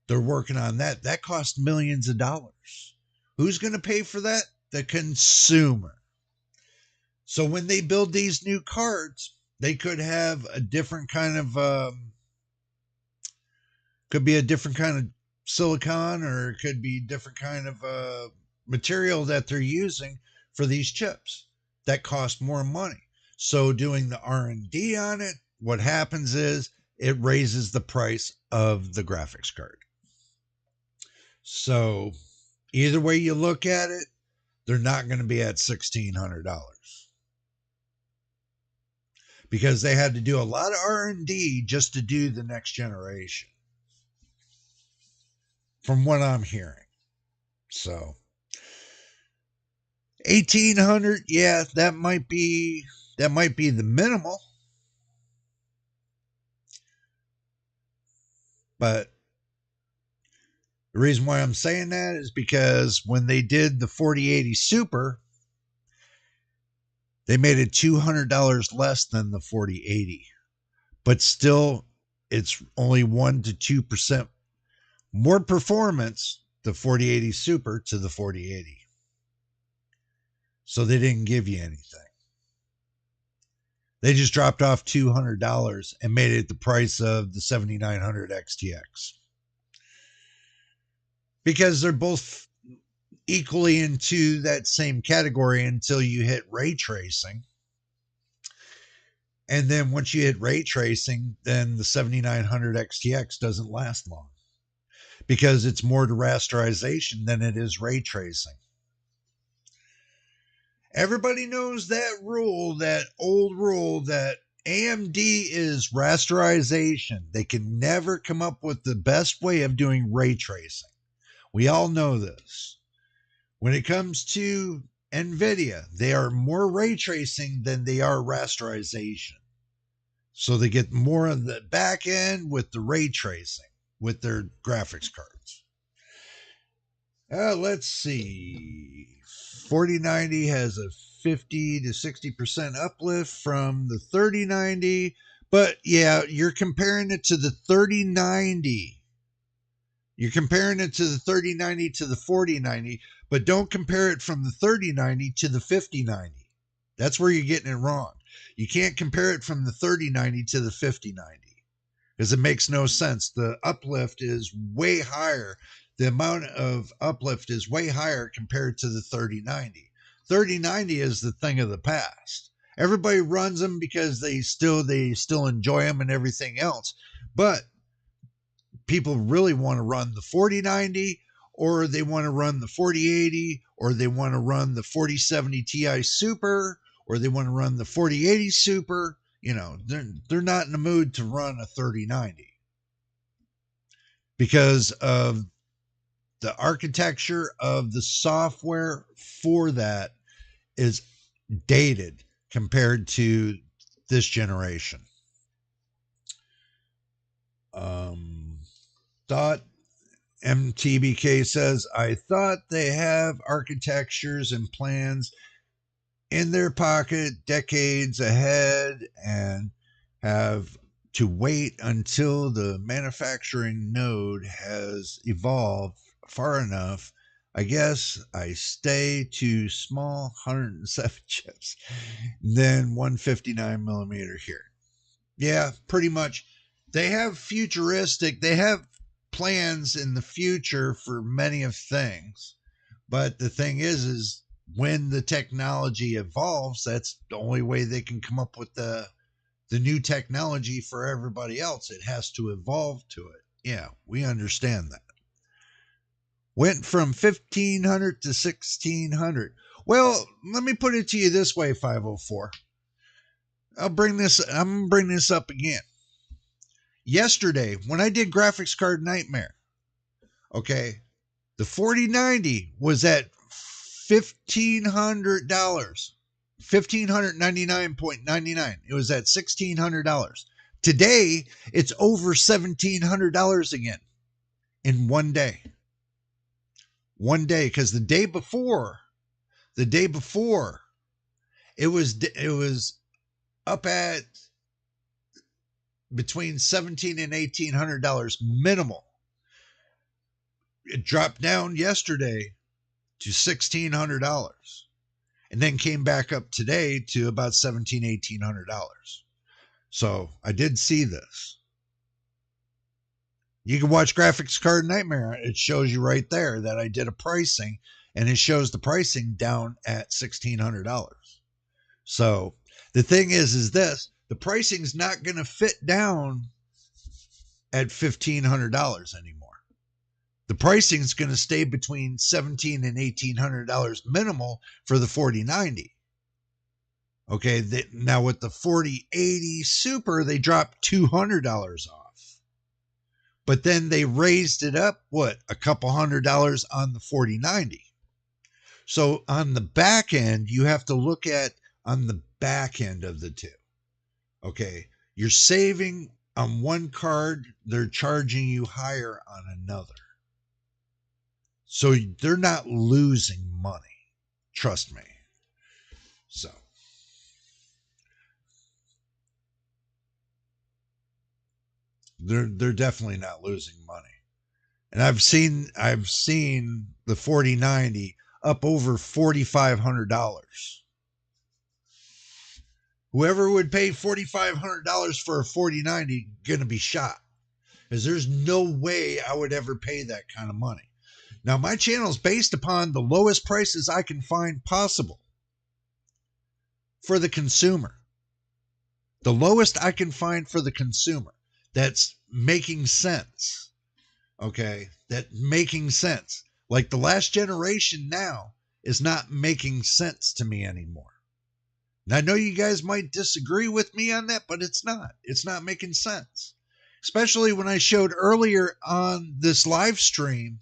They're working on that. That costs millions of dollars. Who's going to pay for that? The consumer. So when they build these new cards, they could have a different kind of could be a different kind of silicon, or it could be different kind of material that they're using for these chips that cost more money. So doing the R&D on it, what happens is it raises the price of the graphics card. So either way you look at it, they're not going to be at $1,600. Because they had to do a lot of R&D just to do the next generation, from what I'm hearing. So 1,800, yeah, that might be the minimal. But the reason why I'm saying that is because when they did the 4080 Super, they made it $200 less than the 4080. But still, it's only 1 to 2% more performance, the 4080 Super to the 4080. So they didn't give you anything. They just dropped off $200 and made it the price of the 7900 XTX. Because they're both equally into that same category until you hit ray tracing. And then once you hit ray tracing, then the 7900 XTX doesn't last long because it's more to rasterization than it is ray tracing. Everybody knows that rule, that old rule, that AMD is rasterization. They can never come up with the best way of doing ray tracing. We all know this. When it comes to NVIDIA, they are more ray tracing than they are rasterization. So they get more of the back end with the ray tracing with their graphics cards. Let's see. 4090 has a 50 to 60% uplift from the 3090. But yeah, you're comparing it to the 3090. You're comparing it to the 3090 to the 4090, but don't compare it from the 3090 to the 5090. That's where you're getting it wrong. You can't compare it from the 3090 to the 5090 because it makes no sense. The uplift is way higher. The amount of uplift is way higher compared to the 3090. 3090 is the thing of the past. Everybody runs them because they still enjoy them and everything else. But people really want to run the 4090, or they want to run the 4080, or they want to run the 4070 Ti Super, or they want to run the 4080 Super. You know, they're not in the mood to run a 3090 because of the architecture of the software for that is dated compared to this generation. Thought MTBK says, I thought they have architectures and plans in their pocket decades ahead and have to wait until the manufacturing node has evolved far enough. I guess I stay to small 107 chips, then 159 millimeter here. Yeah, pretty much. They have plans in the future for many of things. But the thing is when the technology evolves, that's the only way they can come up with the new technology for everybody else. It has to evolve to it. Yeah, we understand that. Went from 1500 to 1600. Well, let me put it to you this way, 504. I'm going to bring this up again. Yesterday, when I did Graphics Card Nightmare, okay, the 4090 was at $1,500. $1,599.99. It was at $1,600. Today, it's over $1,700 again in one day. One day, because the day before, it was up at between $1,700 and $1,800 minimal. It dropped down yesterday to $1,600 and then came back up today to about $1,700, $1,800. So I did see this. You can watch Graphics Card Nightmare. It shows you right there that I did a pricing, and it shows the pricing down at $1,600. So the thing is this, the pricing's not going to fit down at $1,500 anymore. The pricing is going to stay between $1,700 and $1,800 minimal for the 4090. Okay, now with the 4080 Super, they dropped $200 off. But then they raised it up, a couple $100 on the 4090. So on the back end, you have to look at on the back end of the two. Okay, you're saving on one card, they're charging you higher on another. So they're not losing money. Trust me. So they're definitely not losing money. And I've seen the 4090 up over $4,500. Whoever would pay $4,500 for a 4090 gonna be shot, because there's no way I would ever pay that kind of money. Now, my channel is based upon the lowest prices I can find possible for the consumer. The lowest I can find for the consumer. That's making sense. Okay? That making sense. Like the last generation now is not making sense to me anymore. And I know you guys might disagree with me on that, but it's not. It's not making sense. Especially when I showed earlier on this live stream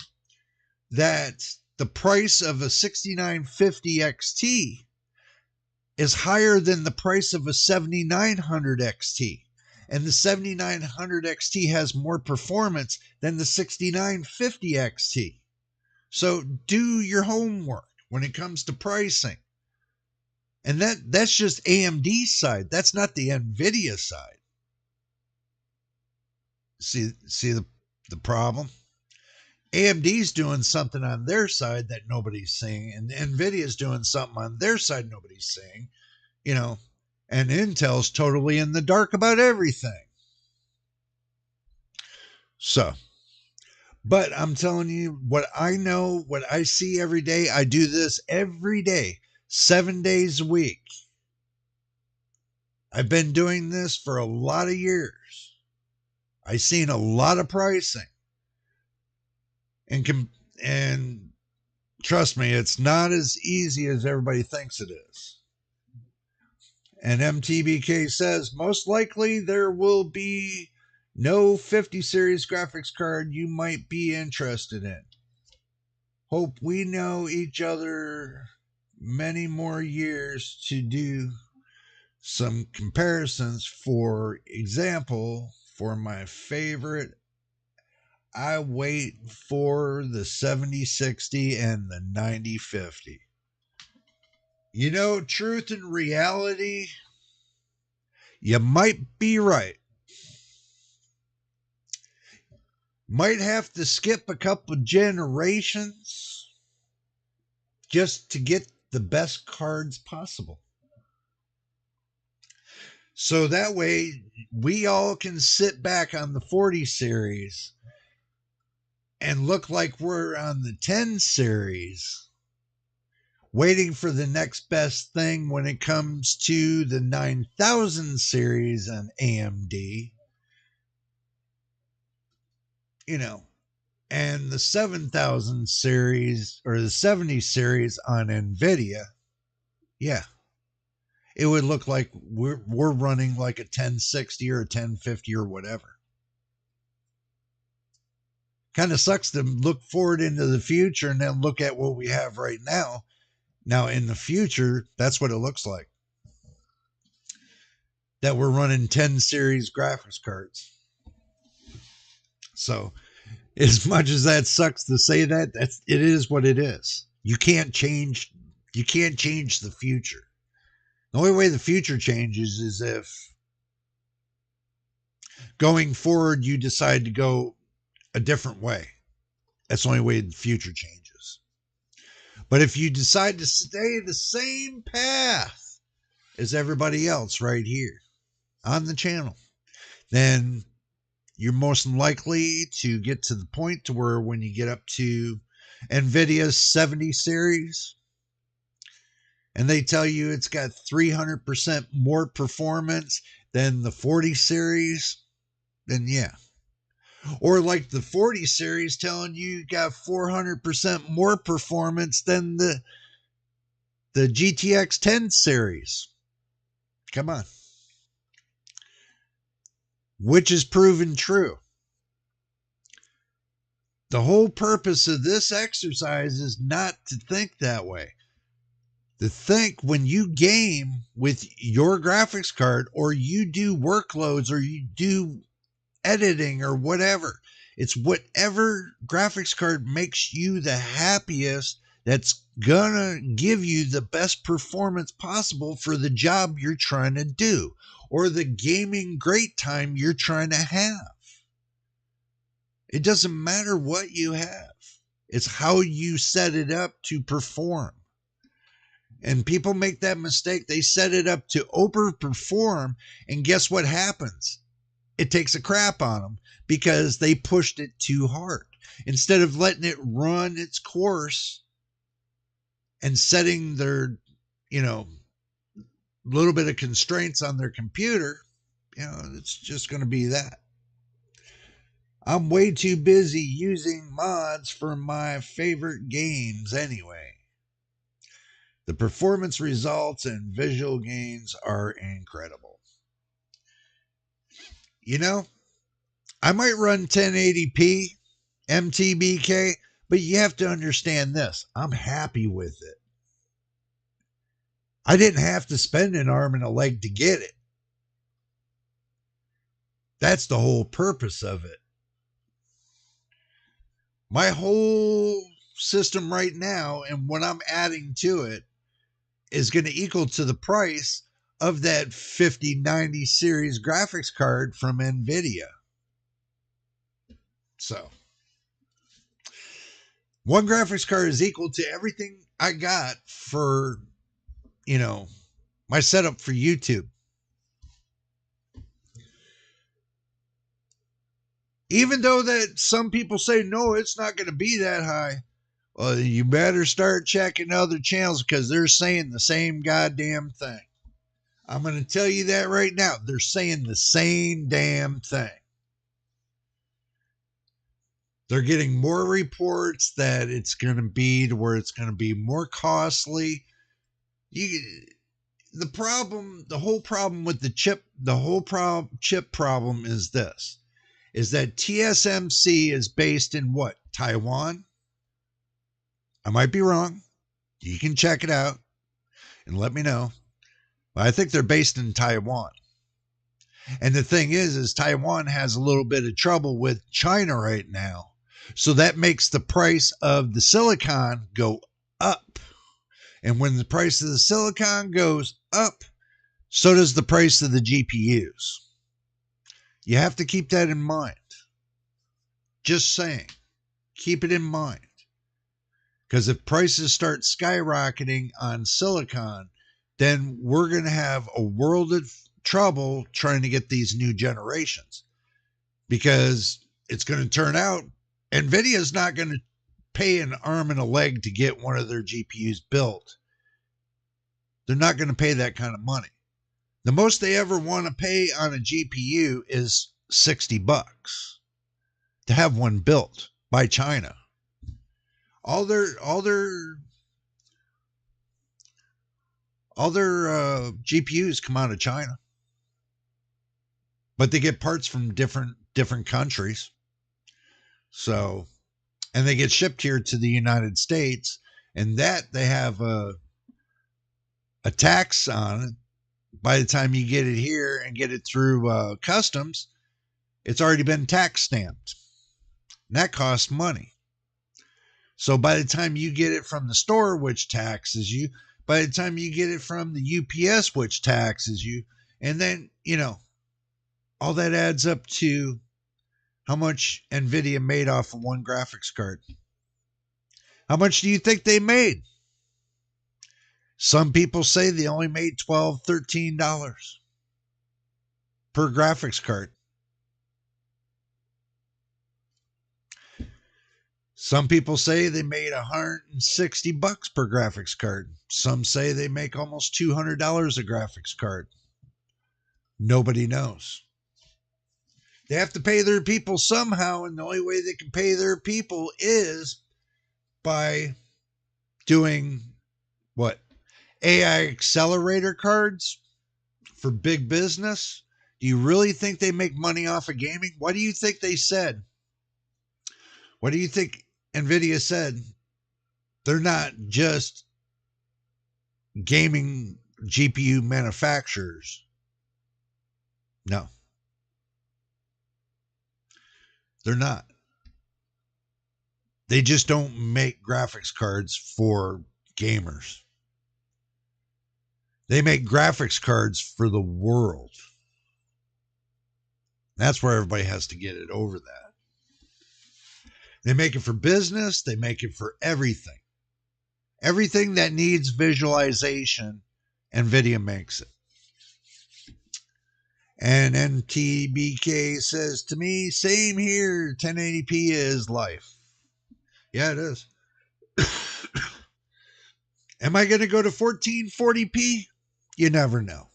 that the price of a 6950 XT is higher than the price of a 7900 XT. And the 7900 XT has more performance than the 6950 XT. So do your homework when it comes to pricing. And that's just AMD's side. That's not the NVIDIA side. See the problem? AMD's doing something on their side that nobody's seeing, and NVIDIA's doing something on their side nobody's seeing, and Intel's totally in the dark about everything. So, but I'm telling you what I know, what I see every day. I do this every day, 7 days a week. I've been doing this for a lot of years. I've seen a lot of pricing. And trust me, it's not as easy as everybody thinks it is. And MTBK says, most likely there will be no 50 series graphics card you might be interested in. Hope we know each other many more years to do some comparisons. For example, for my favorite, I wait for the 7060 and the 9050. Truth and reality, you might be right. Might have to skip a couple generations just to get the best cards possible. So that way we all can sit back on the 40 series and look like we're on the 10 series waiting for the next best thing when it comes to the 9000 series on AMD, you know, and the 7000 series or the 70 series on NVIDIA. Yeah, it would look like we're running like a 1060 or a 1050 or whatever. Kind of sucks to look forward into the future and then look at what we have right now. Now, in the future, that's what it looks like. That we're running 10 series graphics cards. So, as much as that sucks to say that, it is what it is. You can't change the future. The only way the future changes is if going forward you decide to go a different way. That's the only way the future changes. But if you decide to stay the same path as everybody else right here on the channel, then you're most likely to get to the point to where when you get up to NVIDIA's 70 series and they tell you it's got 300% more performance than the 40 series, then yeah. Or like the 40 series telling you got 400% more performance than the GTX 10 series. Come on. Which is proven true. The whole purpose of this exercise is not to think that way. To think when you game with your graphics card or you do workloads or you do editing or whatever. It's whatever graphics card makes you the happiest that's gonna give you the best performance possible for the job you're trying to do or the gaming great time you're trying to have. It doesn't matter what you have. It's how you set it up to perform. And people make that mistake. They set it up to overperform, and guess what happens? It takes a crap on them because they pushed it too hard. Instead of letting it run its course and setting their, little bit of constraints on their computer, it's just going to be that. I'm way too busy using mods for my favorite games anyway. The performance results and visual gains are incredible. I might run 1080p MTBK, but you have to understand this. I'm happy with it. I didn't have to spend an arm and a leg to get it. That's the whole purpose of it. My whole system right now and what I'm adding to it is going to equal to the price of that 5090 series graphics card from NVIDIA. So, one graphics card is equal to everything I got for, my setup for YouTube. Even though that some people say, no, it's not going to be that high. Well, you better start checking other channels because they're saying the same goddamn thing. I'm going to tell you that right now. They're saying the same damn thing. They're getting more reports that it's going to be to where it's going to be more costly. The whole problem with the chip, chip problem is this, is that TSMC is based in what? Taiwan? I might be wrong. You can check it out and let me know. But I think they're based in Taiwan. And the thing is Taiwan has a little bit of trouble with China right now. So that makes the price of the silicon go up. And when the price of the silicon goes up, so does the price of the GPUs. You have to keep that in mind. Just saying. Keep it in mind. Because if prices start skyrocketing on silicon, then we're going to have a world of trouble trying to get these new generations. Because it's going to turn out NVIDIA is not going to pay an arm and a leg to get one of their GPUs built. They're not going to pay that kind of money. The most they ever want to pay on a GPU is $60 to have one built by China. All their GPUs come out of China, but they get parts from different countries. So, and they get shipped here to the United States, and that they have a tax on it. By the time you get it here and get it through customs, it's already been tax stamped. And that costs money. So by the time you get it from the store, which taxes you, by the time you get it from the UPS, which taxes you, and then, all that adds up to how much NVIDIA made off of one graphics card. How much do you think they made? Some people say they only made $12, $13 per graphics card. Some people say they made $160 per graphics card. Some say they make almost $200 a graphics card. Nobody knows. They have to pay their people somehow, and the only way they can pay their people is by doing what? AI accelerator cards for big business? Do you really think they make money off of gaming? What do you think they said? What do you think NVIDIA said? They're not just gaming GPU manufacturers. No. They're not. They just don't make graphics cards for gamers. They make graphics cards for the world. That's where everybody has to get it over that. They make it for business. They make it for everything. Everything that needs visualization, NVIDIA makes it. And NTBK says to me, same here, 1080p is life. Yeah, it is. Am I going to go to 1440p? You never know.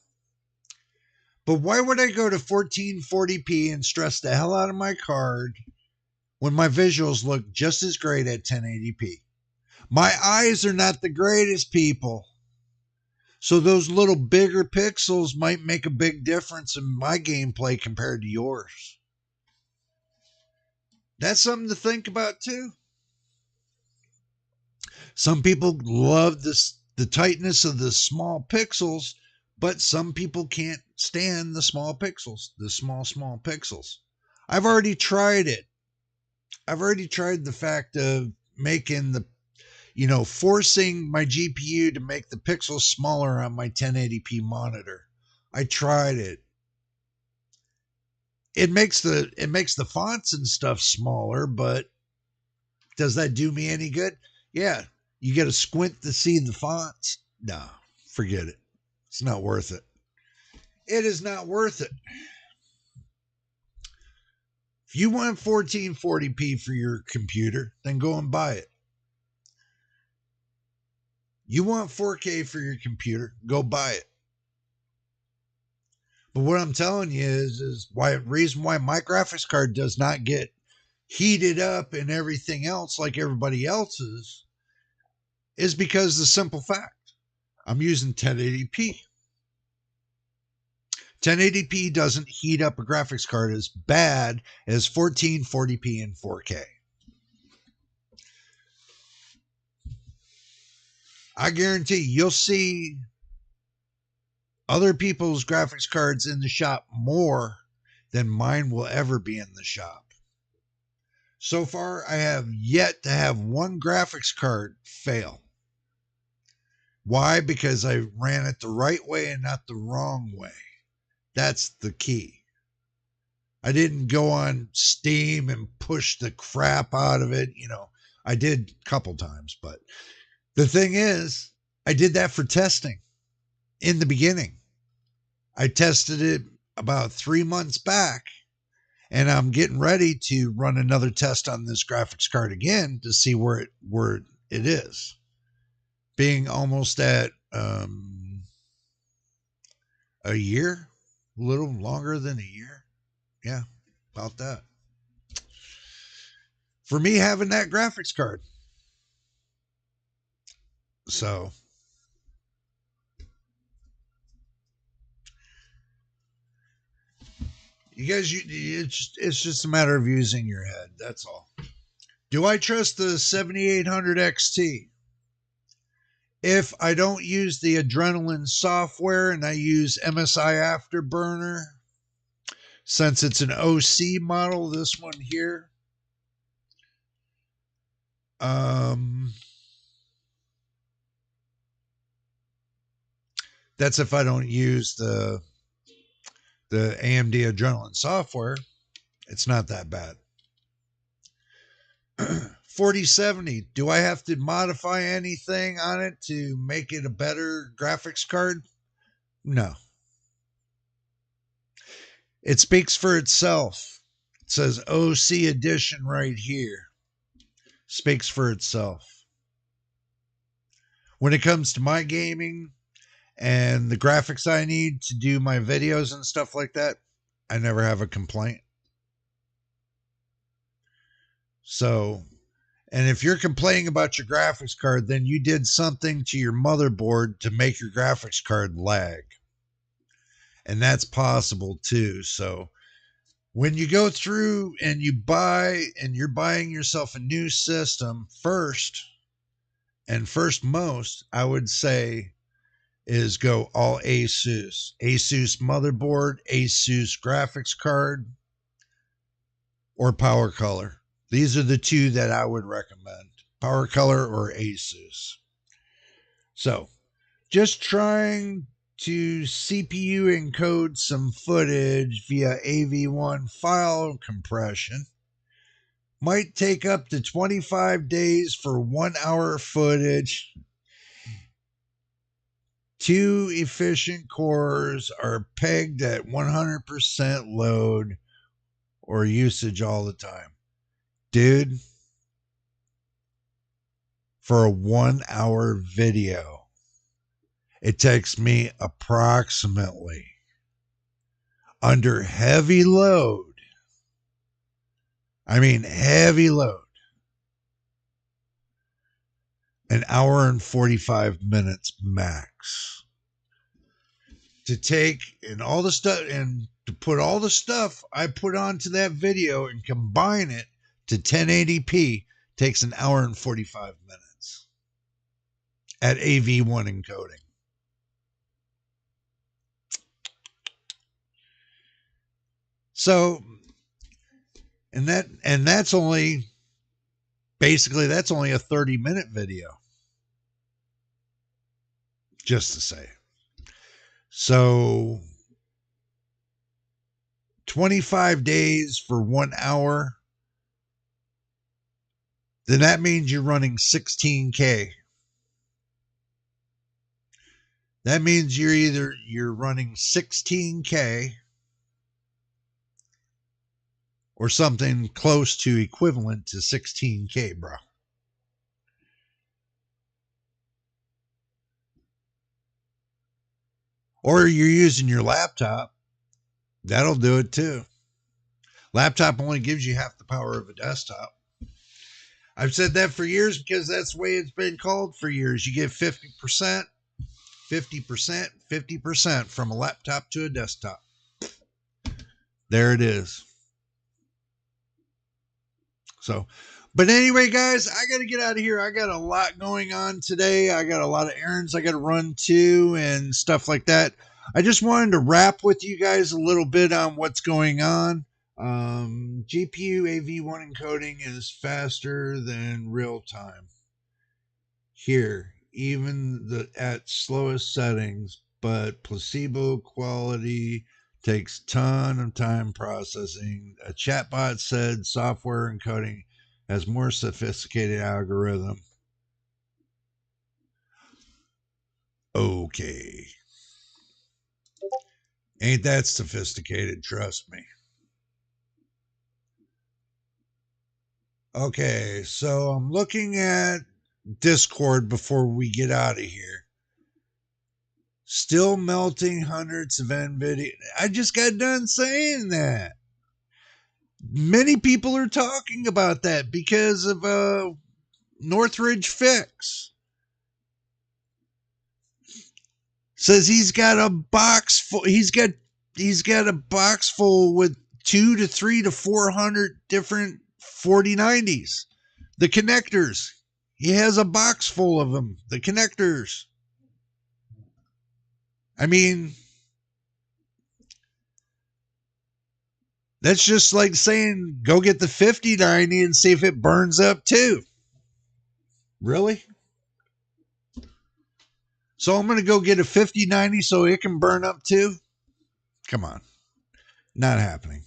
But why would I go to 1440p and stress the hell out of my card when my visuals look just as great at 1080p? My eyes are not the greatest, people. So those little bigger pixels might make a big difference in my gameplay compared to yours. That's something to think about too. Some people love the tightness of the small pixels, but some people can't stand the small pixels, the small pixels. I've already tried it. I've already tried the fact of making forcing my GPU to make the pixels smaller on my 1080p monitor. I tried it. It makes the fonts and stuff smaller, but does that do me any good? Yeah. You got to squint to see the fonts. No, forget it. It's not worth it. It is not worth it. If you want 1440p for your computer, then go and buy it. You want 4K for your computer, go buy it. But what I'm telling you is reason why my graphics card does not get heated up and everything else like everybody else's is because the simple fact, I'm using 1080p. 1080p doesn't heat up a graphics card as bad as 1440p and 4K. I guarantee you'll see other people's graphics cards in the shop more than mine will ever be in the shop. So far, I have yet to have one graphics card fail. Why? Because I ran it the right way and not the wrong way. That's the key. I didn't go on Steam and push the crap out of it. I did a couple times, but the thing is, I did that for testing in the beginning. I tested it about 3 months back, And I'm getting ready to run another test on this graphics card again to see where it is. Being almost at a year, a little longer than a year. Yeah, about that. For me having that graphics card. So you guys, it's just a matter of using your head. That's all. Do I trust the 7800 XT? If I don't use the Adrenaline software and I use MSI Afterburner, since it's an OC model, this one here, that's if I don't use the AMD Adrenaline software. It's not that bad. 4070, do I have to modify anything on it to make it a better graphics card? No. It speaks for itself. It says OC edition right here. Speaks for itself. When it comes to my gaming and the graphics I need to do my videos and stuff like that, I never have a complaint. So, and if you're complaining about your graphics card, then you did something to your motherboard to make your graphics card lag. And that's possible too. So, when you go through and you buy and you're buying yourself a new system, first most, I would say, is go all Asus. Asus motherboard, Asus graphics card, or PowerColor. These are the two that I would recommend. PowerColor or Asus. So, just trying to CPU encode some footage via AV1 file compression might take up to 25 days for 1 hour footage. 2 efficient cores are pegged at 100% load or usage all the time. Dude, for a 1 hour video, it takes me approximately, under heavy load, heavy load, an hour and 45 minutes max to take and all the stuff and to put all the stuff I put onto that video and combine it to 1080p takes an hour and 45 minutes at AV1 encoding. So, and that's only basically that's only a 30-minute video. Just to say. So 25 days for 1 hour, then that means you're running 16K. That means you're running 16K or something close to equivalent to 16K, bro. Or you're using your laptop. That'll do it too. Laptop only gives you half the power of a desktop. I've said that for years because that's the way it's been called for years. You get 50%, 50%, 50% from a laptop to a desktop. There it is. So, but anyway, guys, I got to get out of here. I got a lot going on today. I got a lot of errands I got to run to and stuff like that. I just wanted to wrap with you guys a little bit on what's going on. GPU AV1 encoding is faster than real time. Here, even at slowest settings, but placebo quality takes ton of time processing. A chatbot said software encoding has more sophisticated algorithm. Okay. Ain't that sophisticated, trust me. Okay, so I'm looking at Discord before we get out of here. Still melting hundreds of NVIDIA. I just got done saying that. Many people are talking about that because of Northridge Fix. Says he's got a box full. He's got a box full with 200 to 300 to 400 different 4090s. The connectors. He has a box full of them. The connectors. I mean, that's just like saying go get the 5090 and see if it burns up too. Really? So I'm going to go get a 5090 so it can burn up too? Come on. Not happening.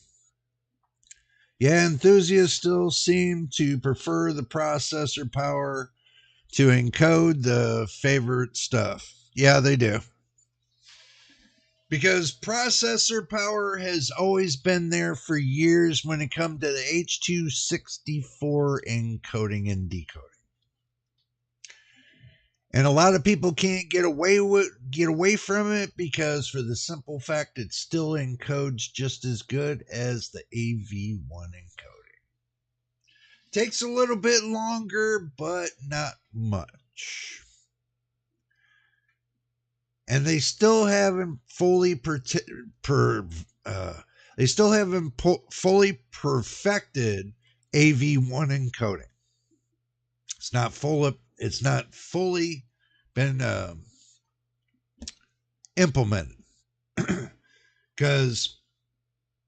Yeah, enthusiasts still seem to prefer the processor power to encode the favorite stuff. Yeah, they do. Because processor power has always been there for years when it comes to the H.264 encoding and decoding. And a lot of people can't get away from it because for the simple fact it still encodes just as good as the AV1 encoding. Takes a little bit longer, but not much. And they still haven't fully perfected AV1 encoding. It's not fully been implemented. Because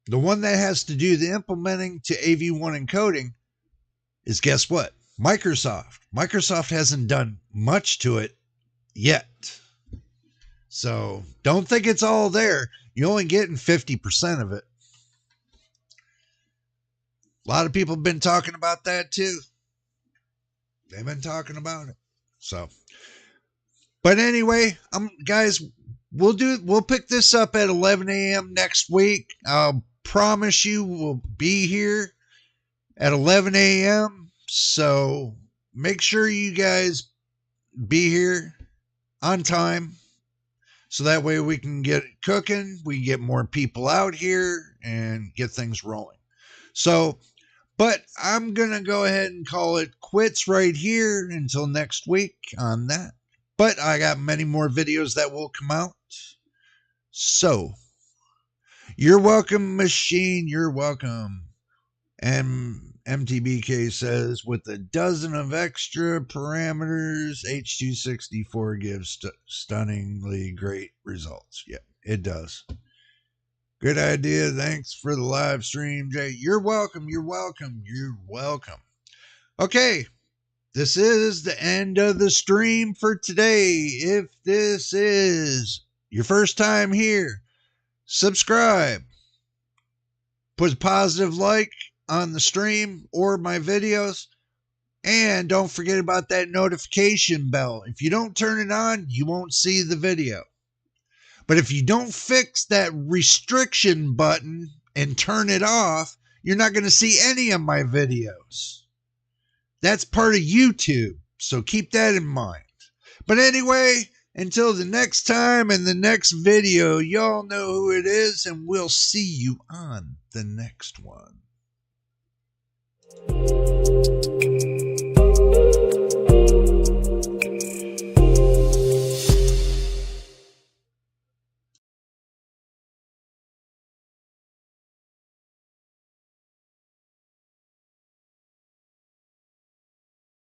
the one that has to do the implementing to AV1 encoding is, guess what? Microsoft. Microsoft hasn't done much to it yet. So don't think it's all there. You're only getting 50% of it. A lot of people have been talking about that too. They've been talking about it. So, but anyway, guys, we'll pick this up at 11 a.m. next week. I'll promise you we'll be here at 11 a.m. So make sure you guys be here on time. So that way we can get it cooking. We get more people out here and get things rolling. So, but I'm going to go ahead and call it quits right here until next week on that. But I got many more videos that will come out. So, you're welcome, machine. You're welcome. And MTBK says, with a dozen of extra parameters, H.264 gives stunningly great results. Yeah, it does. Good idea. Thanks for the live stream, Jay. You're welcome. You're welcome. You're welcome. Okay, this is the end of the stream for today. If this is your first time here, subscribe. Put a positive like on the stream or my videos. And don't forget about that notification bell. If you don't turn it on, you won't see the video. But if you don't fix that restriction button and turn it off, you're not going to see any of my videos. That's part of YouTube, so keep that in mind. But anyway, until the next time and the next video, y'all know who it is, and we'll see you on the next one.